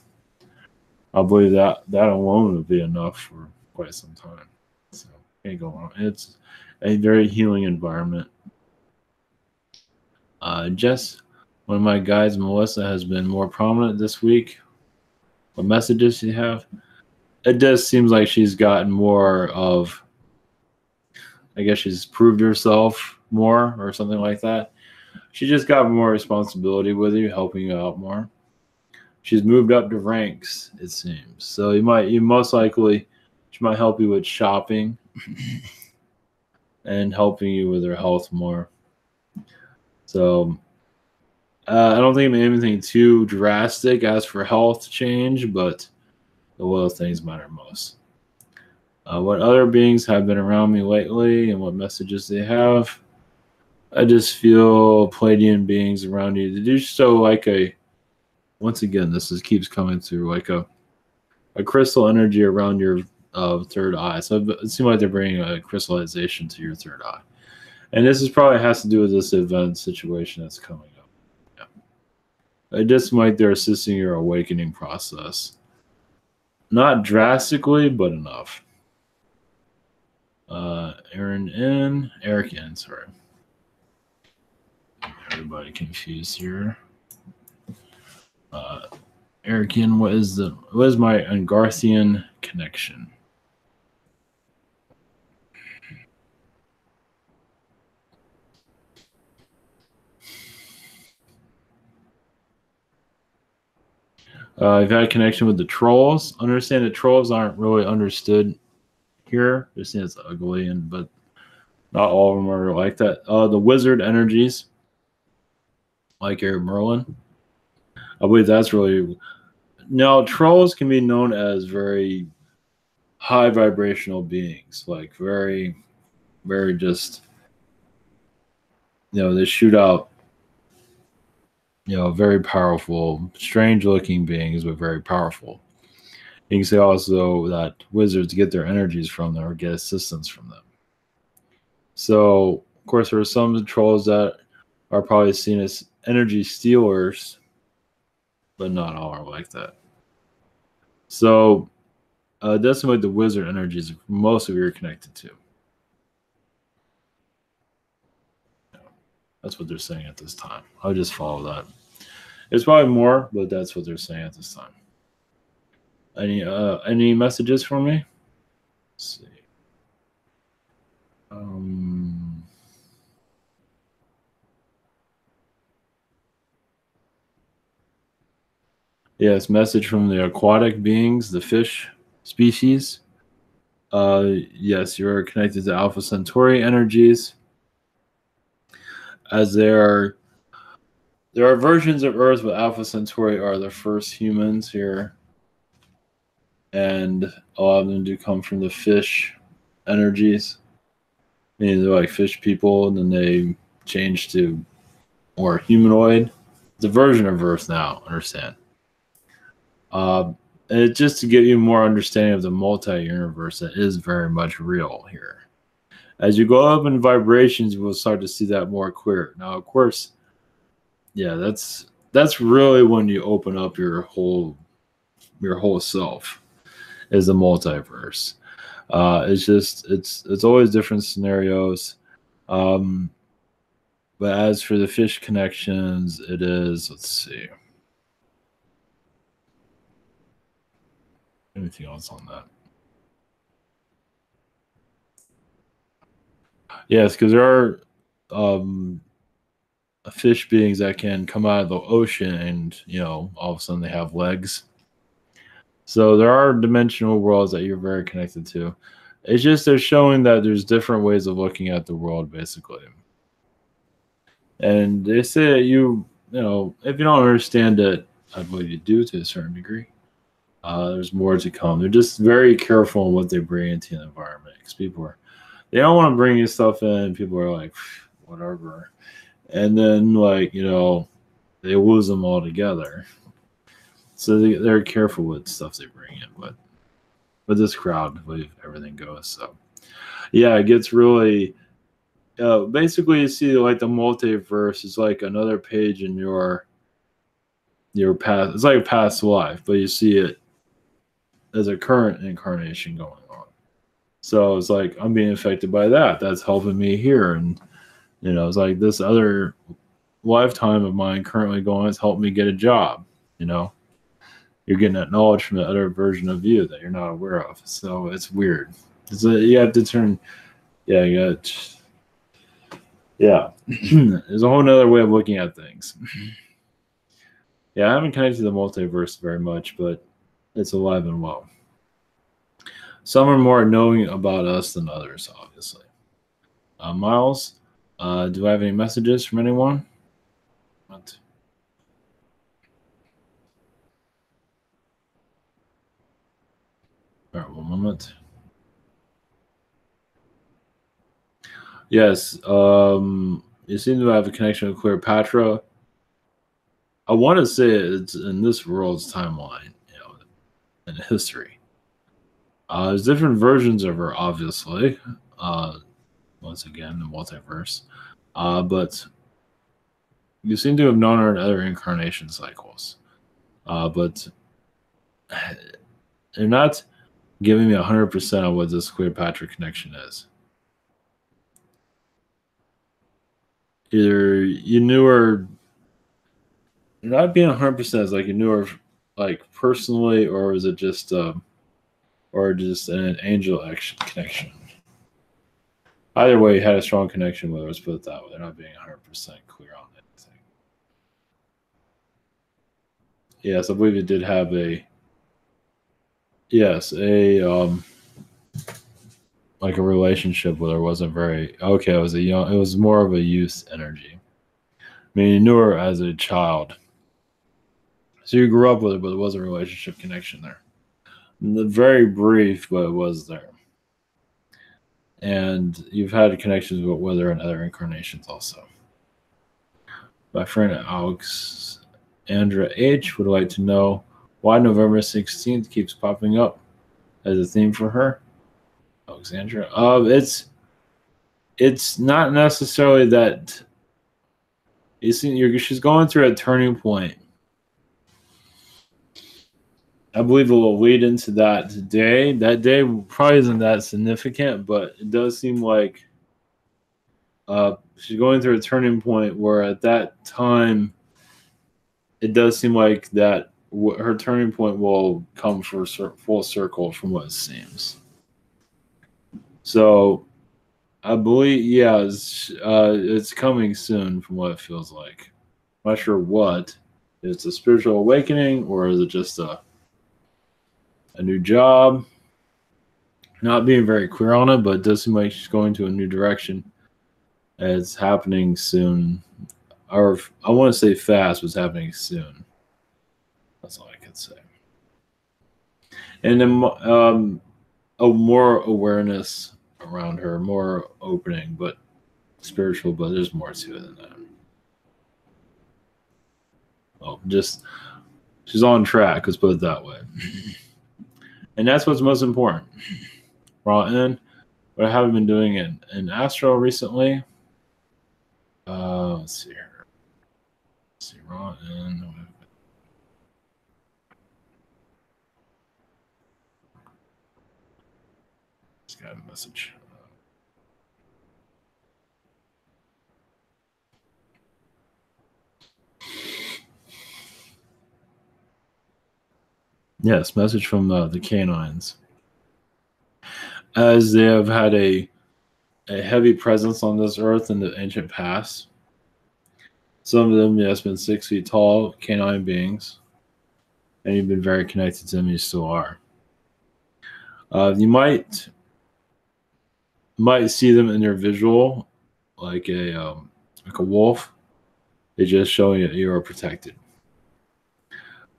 I believe that alone would be enough for quite some time. So can't go wrong. It's a very healing environment. Jess, one of my guides, Melissa, has been more prominent this week. What messages do you have? It just seems like she's gotten more of, I guess she's proved herself more or something like that. She just got more responsibility with you, helping you out more. She's moved up the ranks, it seems. So she might help you with shopping and helping you with her health more. So I don't think anything too drastic as for health change, but the little things matter most. What other beings have been around me lately and what messages they have? I just feel Palladian beings around you to do so like once again, keeps coming through like a crystal energy around your third eye. So it seems like they're bringing a crystallization to your third eye. And this probably has to do with this event situation that's coming up. Yeah. It just might they're assisting your awakening process. Not drastically, but enough. Eric N, sorry. Everybody confused here. Eric N, what is my Angarthian connection? You've had a connection with the trolls. Understand that trolls aren't really understood here. They're seen as ugly, but not all of them are like that. The wizard energies, like your Merlin. I believe that's really. Now, trolls can be known as very high vibrational beings, like very, very just, they shoot out, very powerful, strange looking beings, but very powerful. You can say also that wizards get their energies from them or get assistance from them. So, of course, there are some trolls that are probably seen as energy stealers, but not all are like that. So, that's what the wizard energies most of you are connected to. That's what they're saying at this time. I'll just follow that. There's probably more, but that's what they're saying at this time. Any messages for me? Let's see. Yes, message from the aquatic beings, the fish species. Yes, you're connected to Alpha Centauri energies, as there are versions of Earth, but Alpha Centauri are the first humans here, and a lot of them do come from the fish energies. Meaning they're like fish people, and then they change to more humanoid. It's a version of Earth now, understand? And it's just to give you more understanding of the multi-universe that is very much real here. As you go up in vibrations, you will start to see that more clear. Now, of course, yeah, that's really when you open up your whole self, is the multiverse. It's always different scenarios. But as for the fish connections, it is, let's see. Anything else on that? Yes, because there are fish beings that can come out of the ocean and, all of a sudden they have legs. So there are dimensional worlds that you're very connected to. It's just they're showing that there's different ways of looking at the world, basically. And they say that if you don't understand it, I believe you do to a certain degree. There's more to come. They're just very careful in what they bring into the environment, because they don't want to bring you stuff in. People are like, whatever. And then, they lose them all together. So they're careful with stuff they bring in. But with this crowd, I believe everything goes. So, yeah, it gets really... basically, you see like the multiverse is like another page in your past. It's like a past life, but you see it as a current incarnation going on. So it's like I'm being affected by that. That's helping me here, and it's like this other lifetime of mine currently going has helped me get a job. You're getting that knowledge from the other version of you that you're not aware of. So it's weird. You have to turn. Yeah, you got. Yeah, there's a whole nother way of looking at things. Yeah, I haven't connected to the multiverse very much, but it's alive and well. Some are more knowing about us than others, obviously. Miles, do I have any messages from anyone? What? All right, one moment. Yes, you seem to have a connection with Cleopatra. I want to say it's in this world's timeline, in history. There's different versions of her, obviously. Once again, the multiverse. But you seem to have known her in other incarnation cycles. But they're not giving me 100% on what this Cleopatra connection is. Either you knew her, not being 100%, is like you knew her like personally, or is it just an angel connection? Either way, you had a strong connection with her. Let's put it that way. They're not being 100% clear on anything. yes, I believe it did have a yes, a like a relationship with her. Wasn't very okay. It was a young. It was more of a youth energy. I mean, you knew her as a child, so you grew up with her, but there was a relationship connection there. Very brief, but it was there. And you've had connections with her in other incarnations also. My friend Alexandra H would like to know why November 16th keeps popping up as a theme for her. Alexandra, it's not necessarily that. She's going through a turning point. I believe it will lead into that today. That day probably isn't that significant, but it does seem like she's going through a turning point where at that time, it does seem like that her turning point will come for full circle from what it seems. So I believe, yeah, it's coming soon from what it feels like. I'm not sure what. It's a spiritual awakening, or is it just a new job? Not being very clear on it, but it does seem like she's going to a new direction. It's happening soon. Or I want to say fast, but it's happening soon. That's all I can say. And then more awareness around her, more opening, but spiritual, but there's more to it than that. Oh, just she's on track, let's put it that way. And that's what's most important. Raw in, what I haven't been doing in Astral recently. Let's see here. Let's see, raw in. Just got a message. Yes, message from the canines. As they have had a heavy presence on this earth in the ancient past. Some of them, yes, been 6 feet tall, canine beings. And you've been very connected to them, you still are. You might see them in their visual, like a wolf. They just showing that you are protected.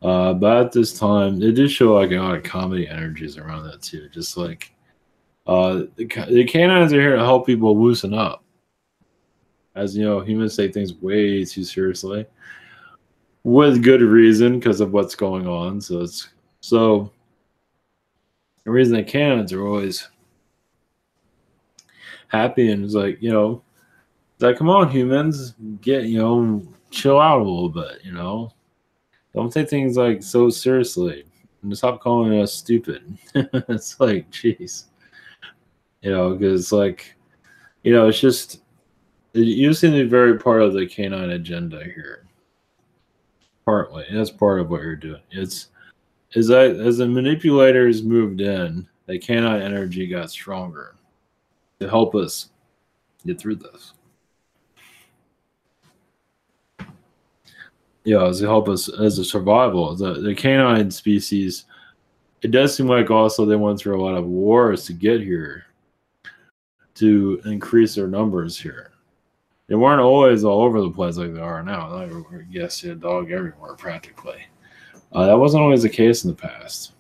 But at this time, they did show like a lot of comedy energies around that too. Just like the canines are here to help people loosen up. As you know, humans take things way too seriously, with good reason because of what's going on. So the reason the canines are always happy and it's like, it's like, come on, humans, chill out a little bit, Don't take things like so seriously and stop calling us stupid. It's like, jeez, because like, it's just you seem to be very part of the canine agenda here. Partly, that's part of what you're doing. Is that as the manipulators moved in, the canine energy got stronger to help us get through this. As to help us as a survival. The canine species, it does seem like also they went through a lot of wars to get here, to increase their numbers here. They weren't always all over the place like they are now. Like, yes, you had a dog everywhere practically. That wasn't always the case in the past.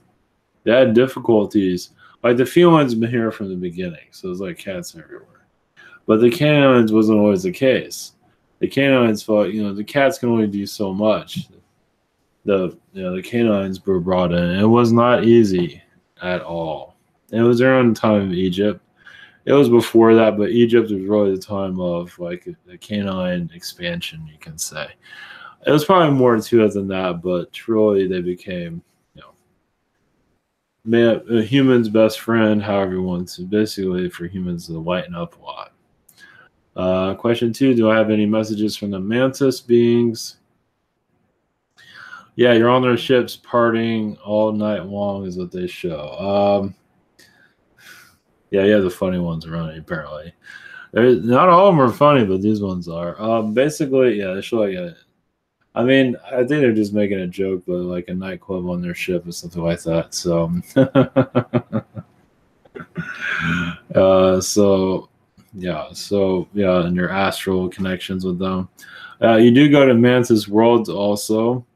They had difficulties. Like the felines been here from the beginning, so it's like cats everywhere. But the canines wasn't always the case. The canines thought, the cats can only do so much. The canines were brought in. And it was not easy at all. It was around the time of Egypt. It was before that, but Egypt was really the time of like the canine expansion, you can say. It was probably more to it than that, but truly they became, a human's best friend, however you want to, basically for humans to lighten up a lot. Question 2, do I have any messages from the Mantis beings? Yeah, you're on their ships partying all night long is what they show. Yeah, you have the funny ones around apparently. Not all of them are funny, but these ones are. Basically, yeah, they show like I mean, I think they're just making a joke, but like a nightclub on their ship or something like that. So, and your astral connections with them. You do go to Mantis worlds also,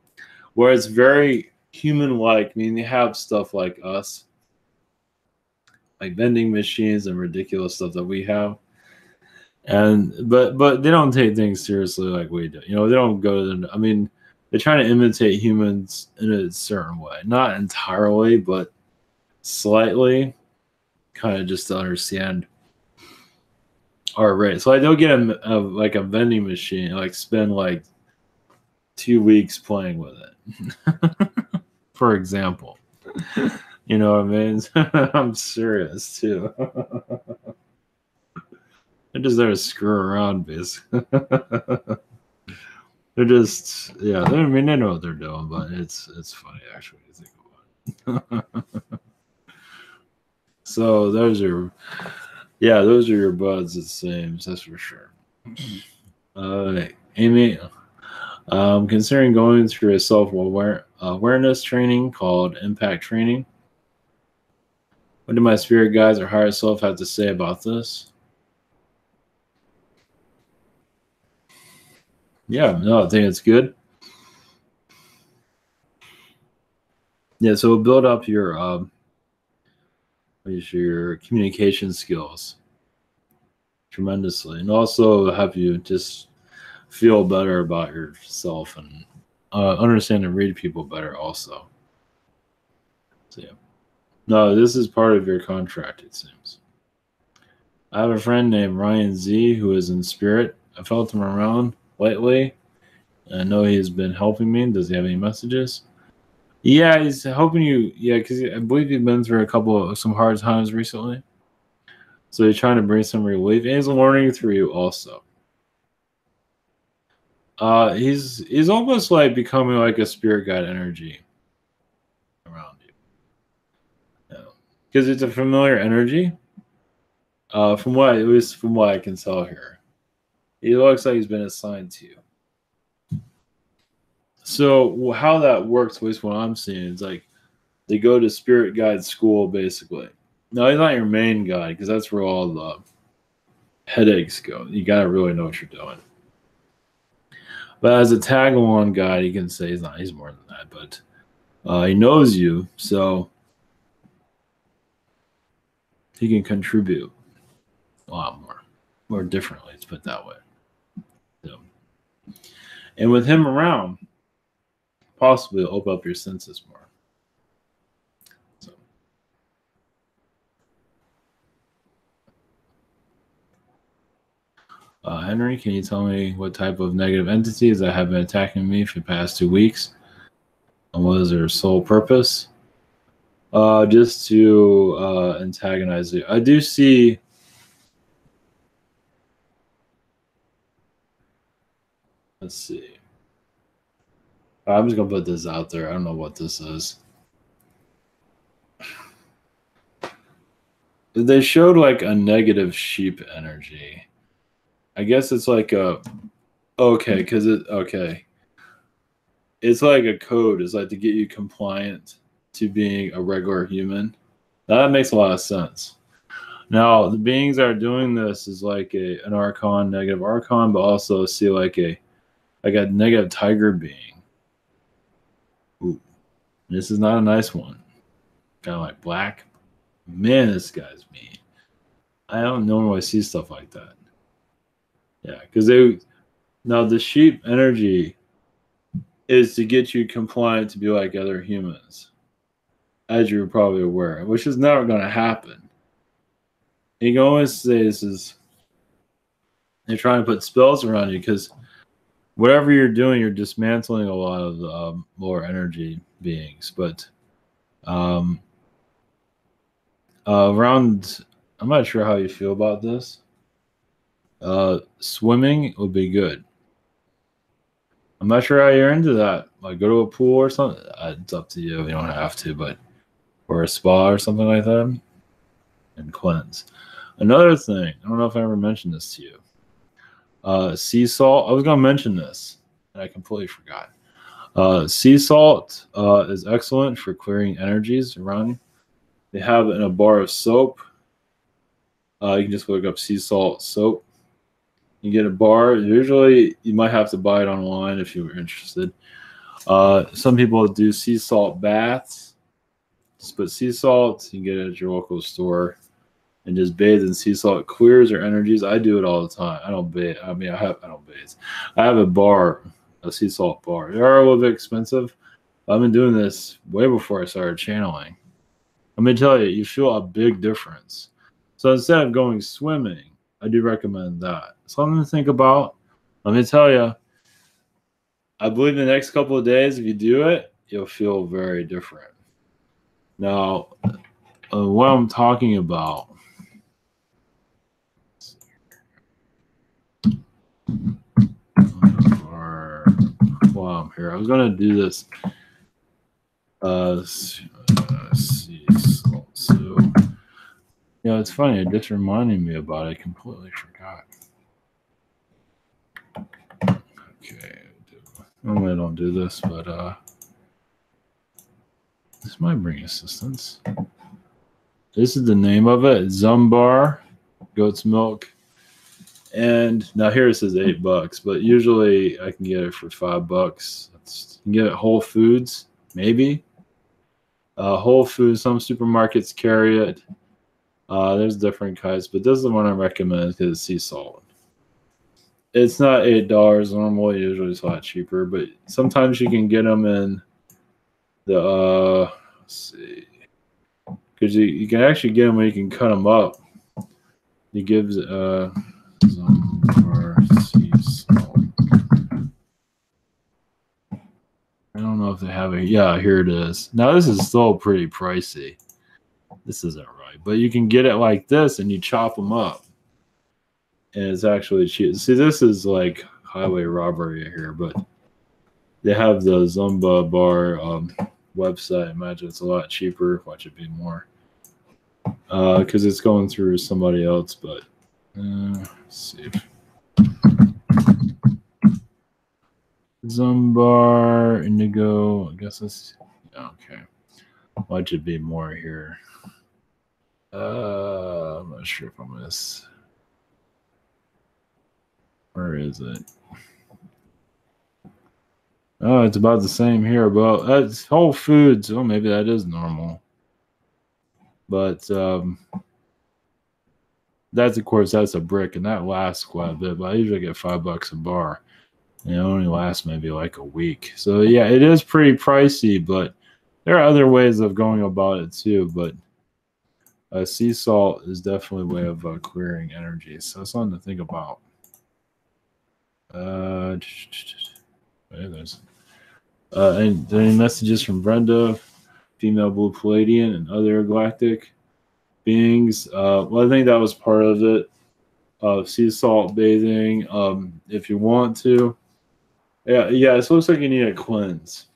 where it's very human-like. I mean, they have stuff like us, like vending machines and ridiculous stuff that we have. And but they don't take things seriously like we do. You know, they don't go to the. I mean, they're trying to imitate humans in a certain way, not entirely, but slightly, kind of just to understand our rate. So like they'll get like a vending machine, like spend like 2 weeks playing with it, for example. You know what I mean? I'm serious too. They're just there to screw around, basically. They're just, yeah. I mean, they know what they're doing, but it's funny actually to think about it. So those are your buds. It seems, that's for sure. Amy, considering going through a awareness training called Impact Training. What do my spirit guides or higher self have to say about this? Yeah, no, I think it's good. Yeah, so build up your communication skills tremendously, and also have you just feel better about yourself and understand and read people better also. So yeah. No, this is part of your contract, it seems. I have a friend named Ryan Z who is in spirit. I felt him around lately. I know he's been helping me. Does he have any messages? Yeah, he's helping you. Yeah, because I believe he's been through some hard times recently. So he's trying to bring some relief, and he's learning through you also. He's almost like becoming like a spirit guide energy around you. Yeah, because it's a familiar energy. From what I can tell here, he looks like he's been assigned to you. So how that works, at least what I'm seeing, is like they go to spirit guide school basically. No, he's not your main guide because that's where all the headaches go. You got to really know what you're doing. But as a tag along guide, you can say he's more than that, but he knows you, so he can contribute a lot more differently. Let's put it that way. So, and with him around, possibly open up your senses more. So, Henry, can you tell me what type of negative entities that have been attacking me for the past 2 weeks? And what is their sole purpose? Just to antagonize you. I do see. Let's see. I'm just gonna put this out there. I don't know what this is. They showed like a negative sheep energy. I guess it's like because it's like a code. It's like to get you compliant to being a regular human. That makes a lot of sense. Now the beings that are doing this is like an archon, negative archon, but also see like a negative tiger being. Ooh, this is not a nice one. Kind of like black. Man, this guy's mean. I don't normally see stuff like that. Yeah, because now the sheep energy is to get you compliant to be like other humans, as you're probably aware, which is never going to happen. You can always say they're trying to put spells around you because whatever you're doing, you're dismantling a lot of the lower energy beings. But around, I'm not sure how you feel about this. Swimming would be good. I'm not sure how you're into that. Like go to a pool or something. It's up to you. You don't have to, but or a spa or something like that, and cleanse. Another thing, I don't know if I ever mentioned this to you. Sea salt. I was gonna mention this. and I completely forgot. Sea salt is excellent for clearing energies around you. They have it in a bar of soap. You can just look up sea salt soap. You get a bar. Usually, you might have to buy it online if you were interested. Some people do sea salt baths. Just put sea salt. You can get it at your local store and just bathe in sea salt. It clears your energies. I do it all the time. I don't bathe. I mean, I don't bathe. I have a bar, a sea salt bar. They are a little bit expensive. I've been doing this way before I started channeling. Let me tell you, you feel a big difference. So instead of going swimming, I do recommend that. Something to think about. Let me tell you, I believe the next couple of days, if you do it, you'll feel very different. Now, what I'm talking about. While I'm here, I was going to do this. Sea salt. So, it's funny. It just reminded me about it. I completely forgot. Okay. Normally I don't do this, but this might bring assistance. This is the name of it. Zumbar, goat's milk. And now here it says $8, but usually I can get it for $5. You can get it at Whole Foods, maybe. Whole Foods, some supermarkets carry it. There's different kinds, but this is the one I recommend because it's sea salt. It's not $8 normally. Usually it's a lot cheaper, but sometimes you can get them in the let's see, because you can actually get them when you can cut them up. It gives some sea salt. I don't know if they have it. Yeah, here it is. Now this is still pretty pricey. This isn't right, but you can get it like this, and you chop them up, and it's actually cheap. See, this is like highway robbery here, but they have the Zumba bar website. I imagine it's a lot cheaper. Watch it be more, because it's going through somebody else. But let's see. Zumbar, Indigo. I guess that's okay. Watch it be more here. I'm not sure if I'm gonna. Where is it? Oh, it's about the same here. But that's Whole Foods. Oh, maybe that is normal. But that's, of course, that's a brick, and that lasts quite a bit. But I usually get $5 a bar. And it only lasts maybe like a week. So, yeah, it is pretty pricey, but there are other ways of going about it, too. But sea salt is definitely a way of clearing energy. So, it's something to think about. There's any messages from Brenda, female blue Palladian, and other galactic beings? Well, I think that was part of it. Sea salt bathing, if you want to. Yeah. It looks like you need a cleanse,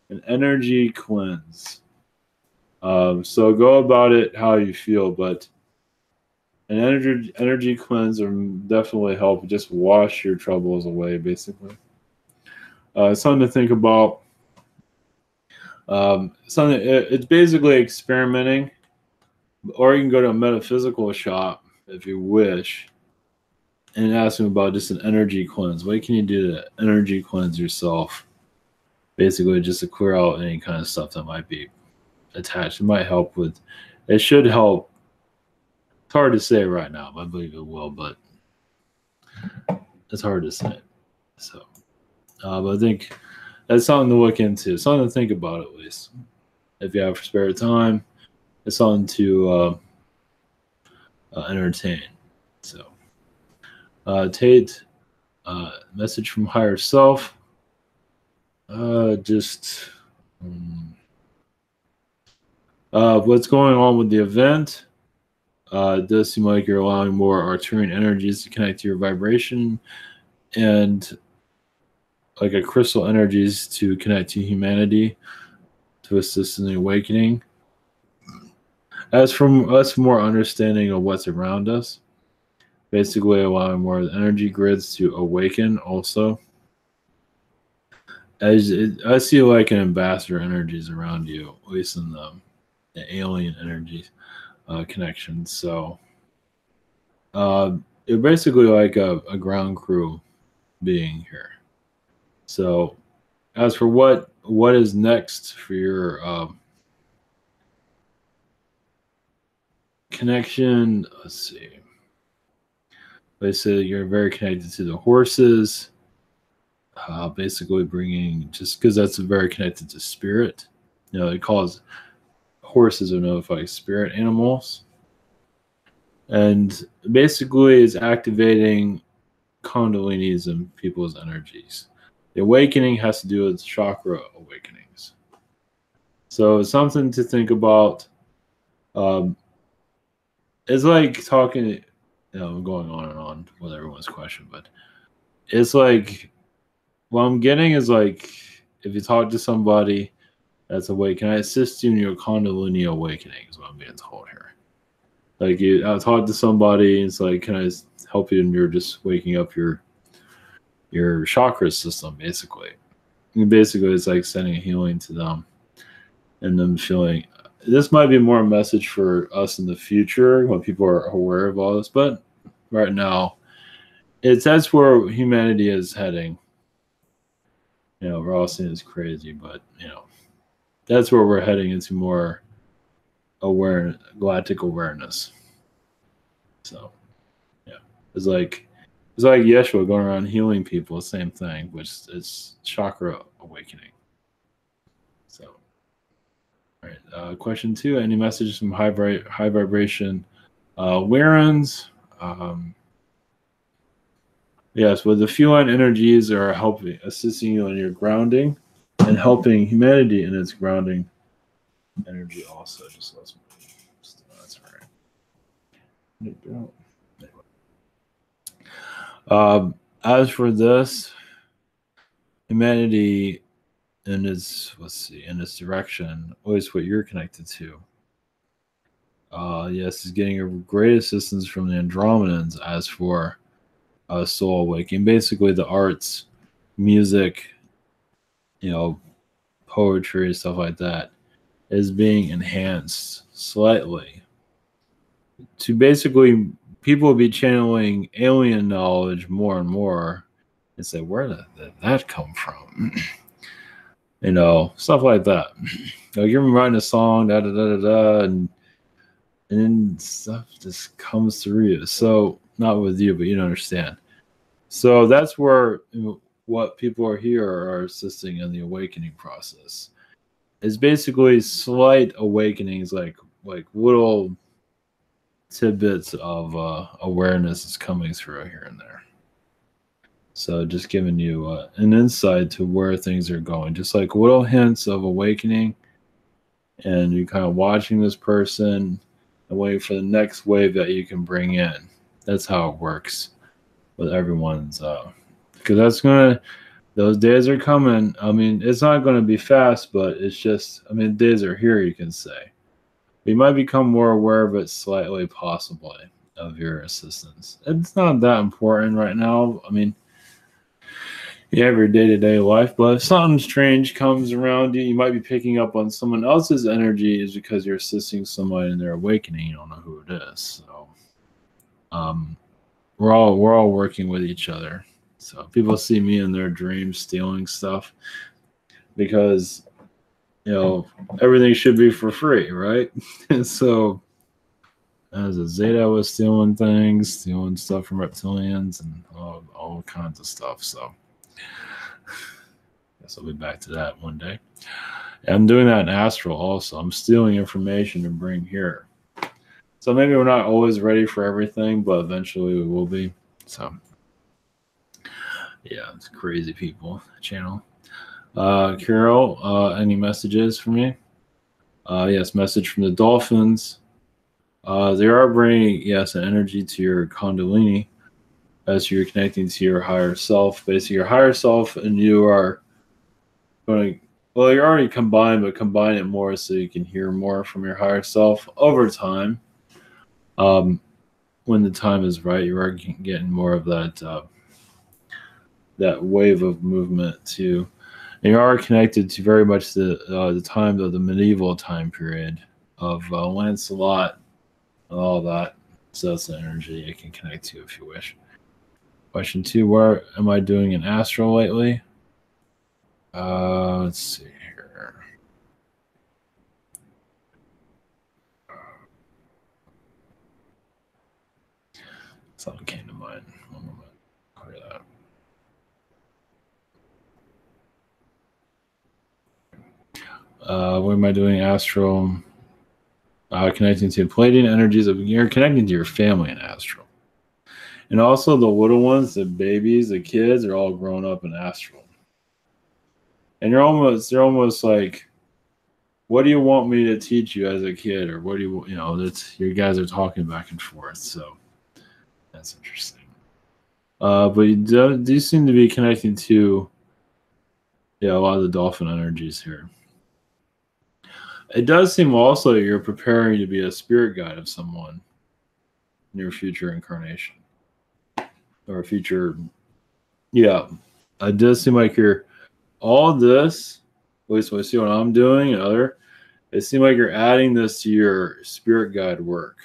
an energy cleanse. So go about it how you feel, but an energy cleanse will definitely help just wash your troubles away, basically. Something to think about. It's basically experimenting, or you can go to a metaphysical shop if you wish and ask them about just an energy cleanse. What can you do to energy cleanse yourself? Basically, just to clear out any kind of stuff that might be attached. It might help with. It should help. It's hard to say right now. I believe it will, but it's hard to say. So, but I think that's something to look into, something to think about at least. If you have spare time, it's something to entertain. So, Tate, message from higher self. What's going on with the event? It does seem like you're allowing more Arcturian energies to connect to your vibration, and like a crystal energies to connect to humanity to assist in the awakening. As from us, more understanding of what's around us, basically allowing more of the energy grids to awaken also. I see like an ambassador energies around you, at least in the alien energy connections. So you're basically like a ground crew being here. So as for what is next for your connection, let's see. They say you're very connected to the horses. Basically bringing, just because that's very connected to spirit. You know, it calls horses are notified spirit animals. And basically is activating kundalinis and people's energies. The awakening has to do with chakra awakenings. So it's something to think about. It's like talking, you know, going on and on with everyone's question, but it's like what I'm getting is like if you talk to somebody that's awake, can I assist you in your kundalini awakening? Is what I'm being told here. Like I talk to somebody, it's like, can I help you in your just waking up your chakra system, basically. And basically, it's like sending a healing to them and them feeling. This might be more a message for us in the future when people are aware of all this, but right now, that's where humanity is heading. You know, we're all seeing it's crazy, but you know, that's where we're heading into more awareness, galactic awareness. So, yeah, it's like Yeshua going around healing people, same thing, which is chakra awakening. So, all right. Question 2: any messages from high vibration Warrens? Yes, well, the feline energies are helping, assisting you in your grounding, and helping humanity in its grounding energy also. Just let's. That's right. As for this, humanity in its in its direction, always what you're connected to. Yes, is getting a great assistance from the Andromedans as for soul awakening. Basically, the arts, music, you know, poetry, stuff like that, is being enhanced slightly to basically people will be channeling alien knowledge more and more and say, where did that come from? You know, stuff like that. Like you're writing a song, da da da da da, and then stuff just comes through you. So not with you, but you don't understand. So that's where what people are here are assisting in the awakening process. It's basically slight awakenings, like little tidbits of awareness is coming through here and there. So just giving you an insight to where things are going, just like little hints of awakening, and you're kind of watching this person and waiting for the next wave that you can bring in. That's how it works with everyone's, because that's gonna. Those days are coming. I mean, it's not going to be fast, but it's just. I mean, days are here. You can say. We might become more aware of it slightly, possibly, of your assistance. It's not that important right now. I mean, you have your day-to-day life, but if something strange comes around you, you might be picking up on someone else's energy is because you're assisting somebody in their awakening. You don't know who it is. So we're all working with each other. So people see me in their dreams stealing stuff because, you know, everything should be for free, right? And so as a Zeta was stealing things, stealing stuff from reptilians and all kinds of stuff. So guess I'll be back to that one day. And I'm doing that in Astral also. I'm stealing information to bring here. So maybe we're not always ready for everything, but eventually we will be. So yeah, it's crazy people channel. Carol, any messages for me? Yes, message from the dolphins. They are bringing, yes, an energy to your kundalini as you're connecting to your higher self. Basically, your higher self and you are going to, well, you're already combined, but combine it more so you can hear more from your higher self over time. When the time is right, you are getting more of that that wave of movement to And you are connected to very much the time of the medieval time period of Lancelot and all that. So that's the energy you can connect to if you wish. Question 2, where am I doing in Astral lately? Let's see here. Something came to mind. One moment. Clear that. What am I doing Astral? Connecting to Palladian energies. You're connecting to your family in Astral. And also the little ones, the babies, the kids are all grown up in Astral. And they're almost like, what do you want me to teach you as a kid? Or what do you that's, you guys are talking back and forth. So that's interesting. But you do seem to be connecting to, a lot of the dolphin energies here. It does seem also you're preparing to be a spirit guide of someone in your future incarnation. Or a future, it does seem like you're, all this, at least when I see what I'm doing and it seems like you're adding this to your spirit guide work,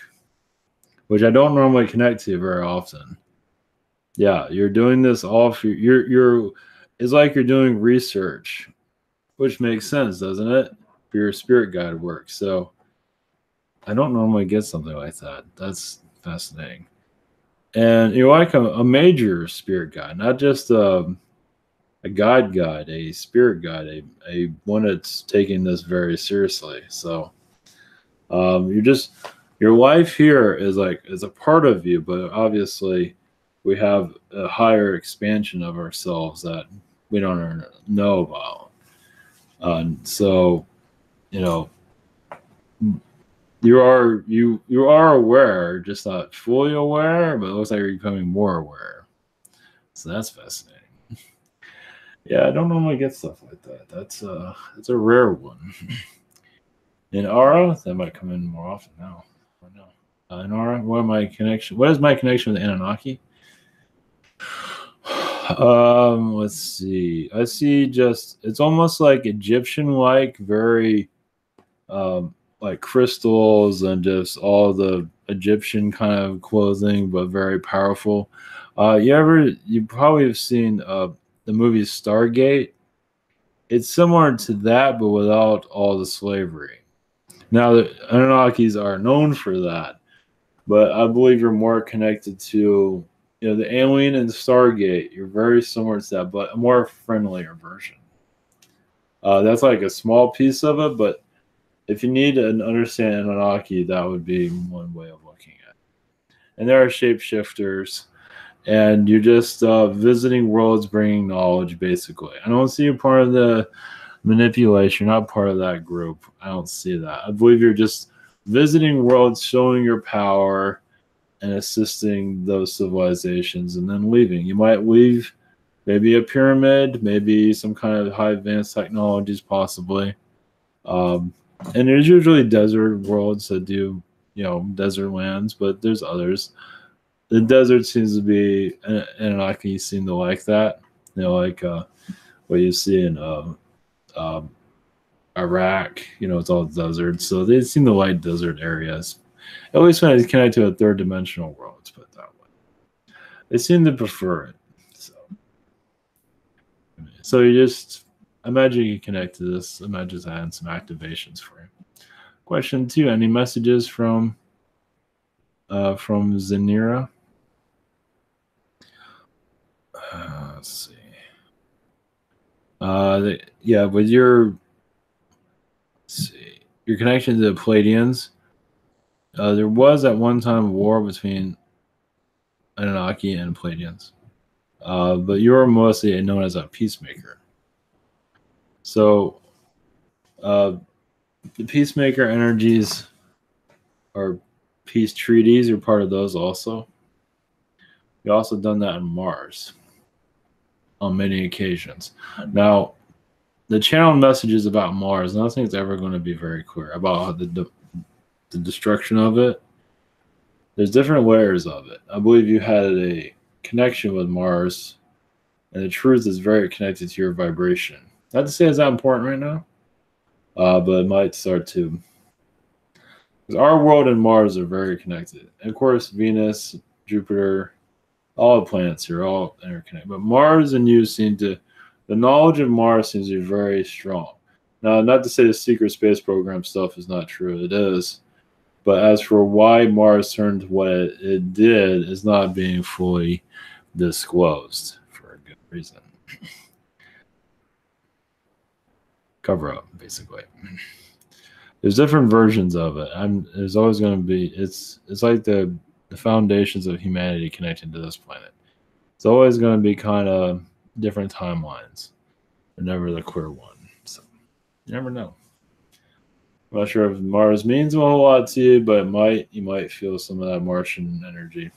which I don't normally connect to very often. Yeah, you're doing this all for it's like you're doing research, which makes sense, doesn't it? For your spirit guide work. So I don't normally get something like that. That's fascinating. And you're like a major spirit guide, not just a guide, a spirit guide, a one that's taking this very seriously. So your life here is a part of you, but obviously we have a higher expansion of ourselves that we don't know about. So, you are aware, just not fully aware, but it looks like you're becoming more aware. So that's fascinating. Yeah, I don't normally get stuff like that. That's a rare one. In Aura, that might come in more often now. I don't know. In Aura, what is my connection with Anunnaki? Let's see. I see it's almost like Egyptian-like, very like crystals and just all the Egyptian kind of clothing, but very powerful. You probably have seen the movie Stargate. It's similar to that, but without all the slavery. Now, the Anunnakis are known for that, but I believe you're more connected to, the alien and Stargate. You're very similar to that, but a more friendlier version. That's like a small piece of it, but if you need to understand Anunnaki, that would be one way of looking at it. And there are shapeshifters, and you're just visiting worlds, bringing knowledge, basically. I don't see you part of the manipulation. You're not part of that group. I don't see that. I believe you're just visiting worlds, showing your power, and assisting those civilizations, and then leaving. You might leave maybe a pyramid, maybe some kind of high advanced technologies, possibly. And there's usually desert worlds that do, desert lands, but there's others. The desert seems to be, Anunnaki seem to like that. Like what you see in Iraq, it's all desert. So they seem to like desert areas. At least when it's connected to a third dimensional world, let's put it that way. They seem to prefer it. So you just imagine you connect to this. Imagine adding some activations for you. Question 2: any messages from Zanira? Let's see. With your connection to the Palladians, there was at one time a war between Anunnaki and Palladians, but you are mostly known as a peacemaker. So the peacemaker energies or peace treaties are part of those also. You also done that on Mars on many occasions. Now, the channel messages about Mars, nothing's ever going to be very clear about the destruction of it. There's different layers of it. I believe you had a connection with Mars, and the truth is very connected to your vibration. Not to say it's that important right now, but it might start to. Because our world and Mars are very connected. And of course, Venus, Jupiter, all the planets here, all interconnected. But Mars and you seem to, the knowledge of Mars seems to be very strong. Now, not to say the secret space program stuff is not true, it is. But as for why Mars turned what it did is not being fully disclosed for a good reason. Cover up, basically. There's different versions of it. There's always going to be. It's like the foundations of humanity connected to this planet. It's always going to be kind of different timelines, but never the clear one. So you never know. I'm not sure if Mars means a whole lot to you, but you might feel some of that Martian energy.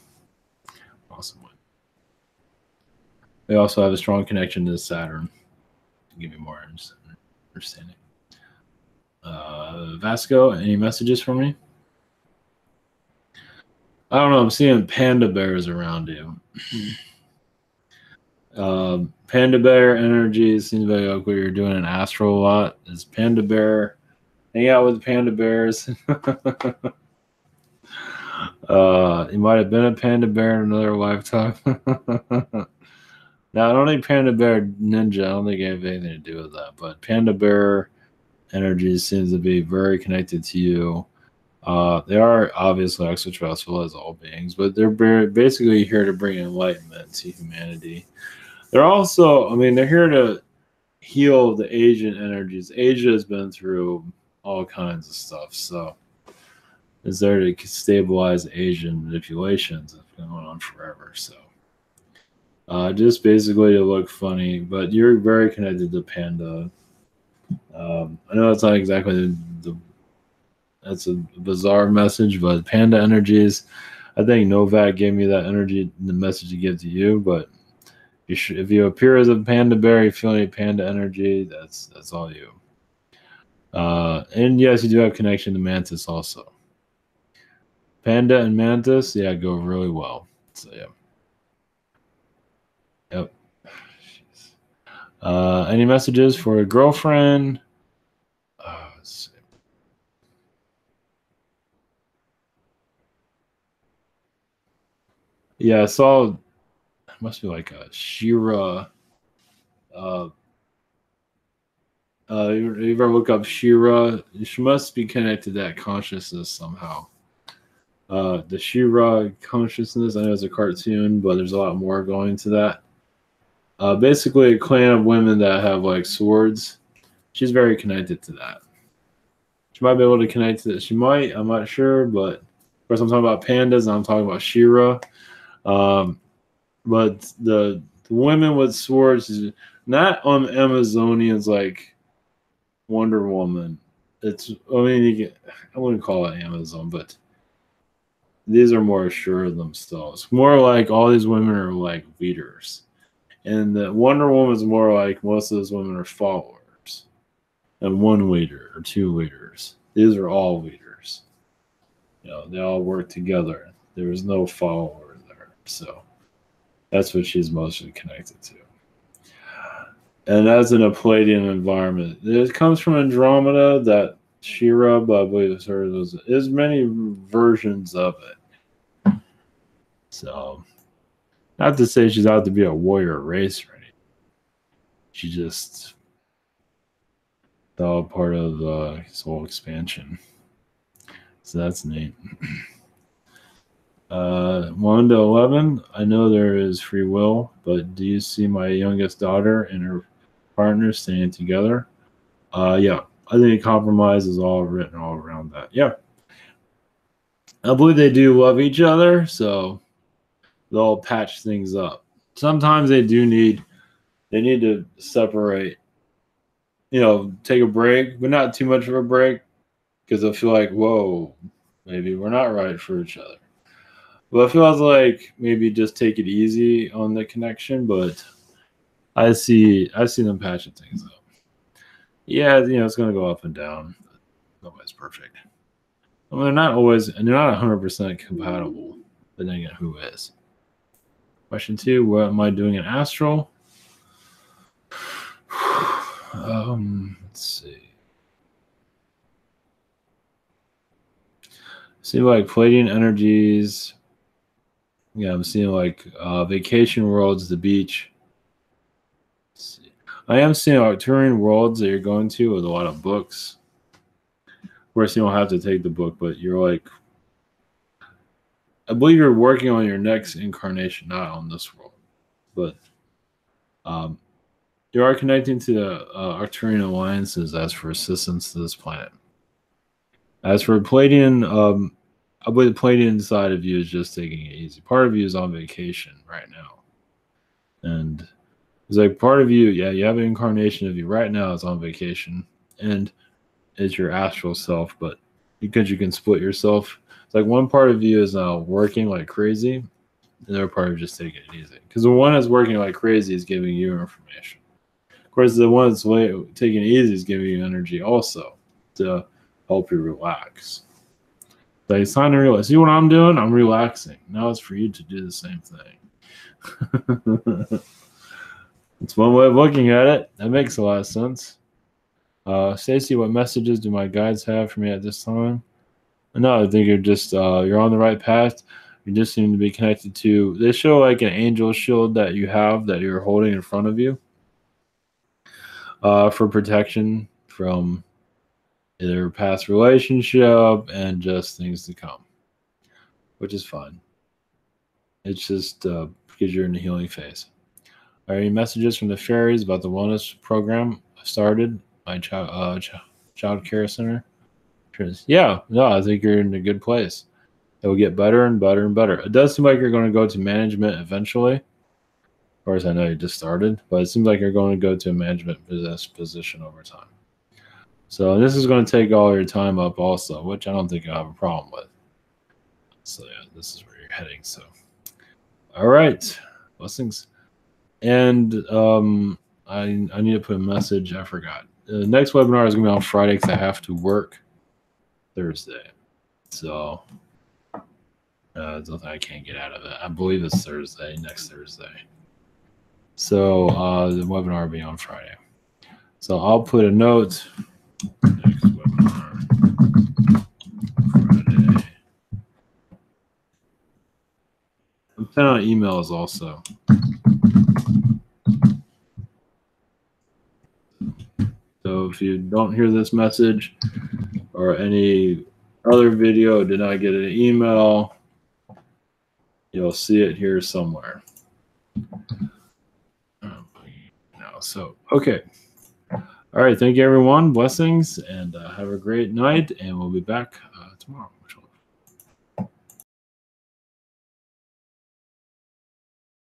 Possibly. They also have a strong connection to Saturn to give you more understanding. Vasco, any messages for me? I don't know. I'm seeing panda bears around you. Panda bear energy seems like what you're doing in Astral a lot. Is panda bear, hang out with panda bears. You might have been a panda bear in another lifetime. Now, I don't think panda bear ninja. I don't think it has anything to do with that. But panda bear energy seems to be very connected to you. They are obviously extraterrestrial as all beings, but they're basically here to bring enlightenment to humanity. They're also, they're here to heal the Asian energies. Asia has been through all kinds of stuff, so it's there to stabilize Asian manipulations that's been going on forever. So, just basically to look funny, but you're very connected to panda. I know it's not exactly that's a bizarre message, but panda energies. I think Novak gave me that energy, the message to give to you. But if you appear as a panda bear, you feel any panda energy. That's all you. And yes, you do have connection to Mantis also. Panda and Mantis, yeah, go really well. So yeah. Yep. Any messages for a girlfriend? Let's see. Yeah, I saw. It must be like a Shira. You ever look up Shira? She must be connected to that consciousness somehow. The Shira consciousness. I know it's a cartoon, but there's a lot more going to that. Basically, a clan of women that have like swords. She's very connected to that. She might be able to connect to it. She might. I'm not sure, but of course, I'm talking about pandas, and I'm talking about Shira. But the women with swords is not on Amazonians like Wonder Woman. I wouldn't call it Amazon, but these are more assured of themselves. More like all these women are like leaders. And the Wonder Woman is more like most of those women are followers. And one leader or two leaders. These are all leaders. They all work together. There is no follower there. So that's what she's mostly connected to. And that's in a Palladian environment. It comes from Andromeda, that Shira, but I believe there's many versions of it. So, not to say she's out to be a warrior race or anything. She just all part of this whole expansion. So that's neat. 1 to 11. I know there is free will, but do you see my youngest daughter and her partner staying together? Yeah. I think compromise is all written all around that. Yeah. I believe they do love each other, so they'll patch things up. Sometimes they need to separate, take a break, but not too much of a break, because they'll feel like, whoa, maybe we're not right for each other. Well, it feels like maybe just take it easy on the connection, but I see them patching things up. Yeah, it's going to go up and down. Nobody's perfect. They're not always, and they're not 100% compatible, depending on who is. Question 2, what am I doing in Astral? Let's see. See like Palladian energies. Yeah, I'm seeing like vacation worlds, the beach. Let's see. I am seeing Arcturian worlds that you're going to with a lot of books. Of course, you don't have to take the book, but you're like, I believe you're working on your next incarnation, not on this world. But you are connecting to the Arcturian alliances as for assistance to this planet. As for Palladian, I believe the Palladian side of you is just taking it easy. Part of you is on vacation right now. And it's like part of you, yeah, you have an incarnation of you right now is on vacation. And it's your astral self, but because you can split yourself, it's like one part of you is now working like crazy, the other part of just taking it easy. Because the one that's working like crazy is giving you information. Of course, the one that's taking it easy is giving you energy also to help you relax. So it's time to realize, see what I'm doing? I'm relaxing. Now it's for you to do the same thing. It's one way of looking at it. That makes a lot of sense. Stacy, what messages do my guides have for me at this time? No, I think you're just you're on the right path. You just seem to be connected to. They show like an angel shield that you have that you're holding in front of you for protection from either past relationship and just things to come, which is fine. It's just because you're in the healing phase. Are any messages from the fairies about the wellness program I started? My child care center. Yeah, no, I think you're in a good place. It will get better and better and better. It does seem like you're going to go to management eventually. Of course, I know you just started, but it seems like you're going to go to a management position over time. So this is going to take all your time up also, which I don't think I have a problem with. So yeah, this is where you're heading. So, all right, blessings. And I need to put a message. I forgot. The next webinar is going to be on Friday because I have to work Thursday. So there's nothing I can't get out of it. I believe it's Thursday, next Thursday. So the webinar will be on Friday. So I'll put a note. Next webinar, Friday. I'm sending out emails also. So if you don't hear this message or any other video, did not get an email, you'll see it here somewhere. So, okay. All right. Thank you, everyone. Blessings, and have a great night. And we'll be back tomorrow.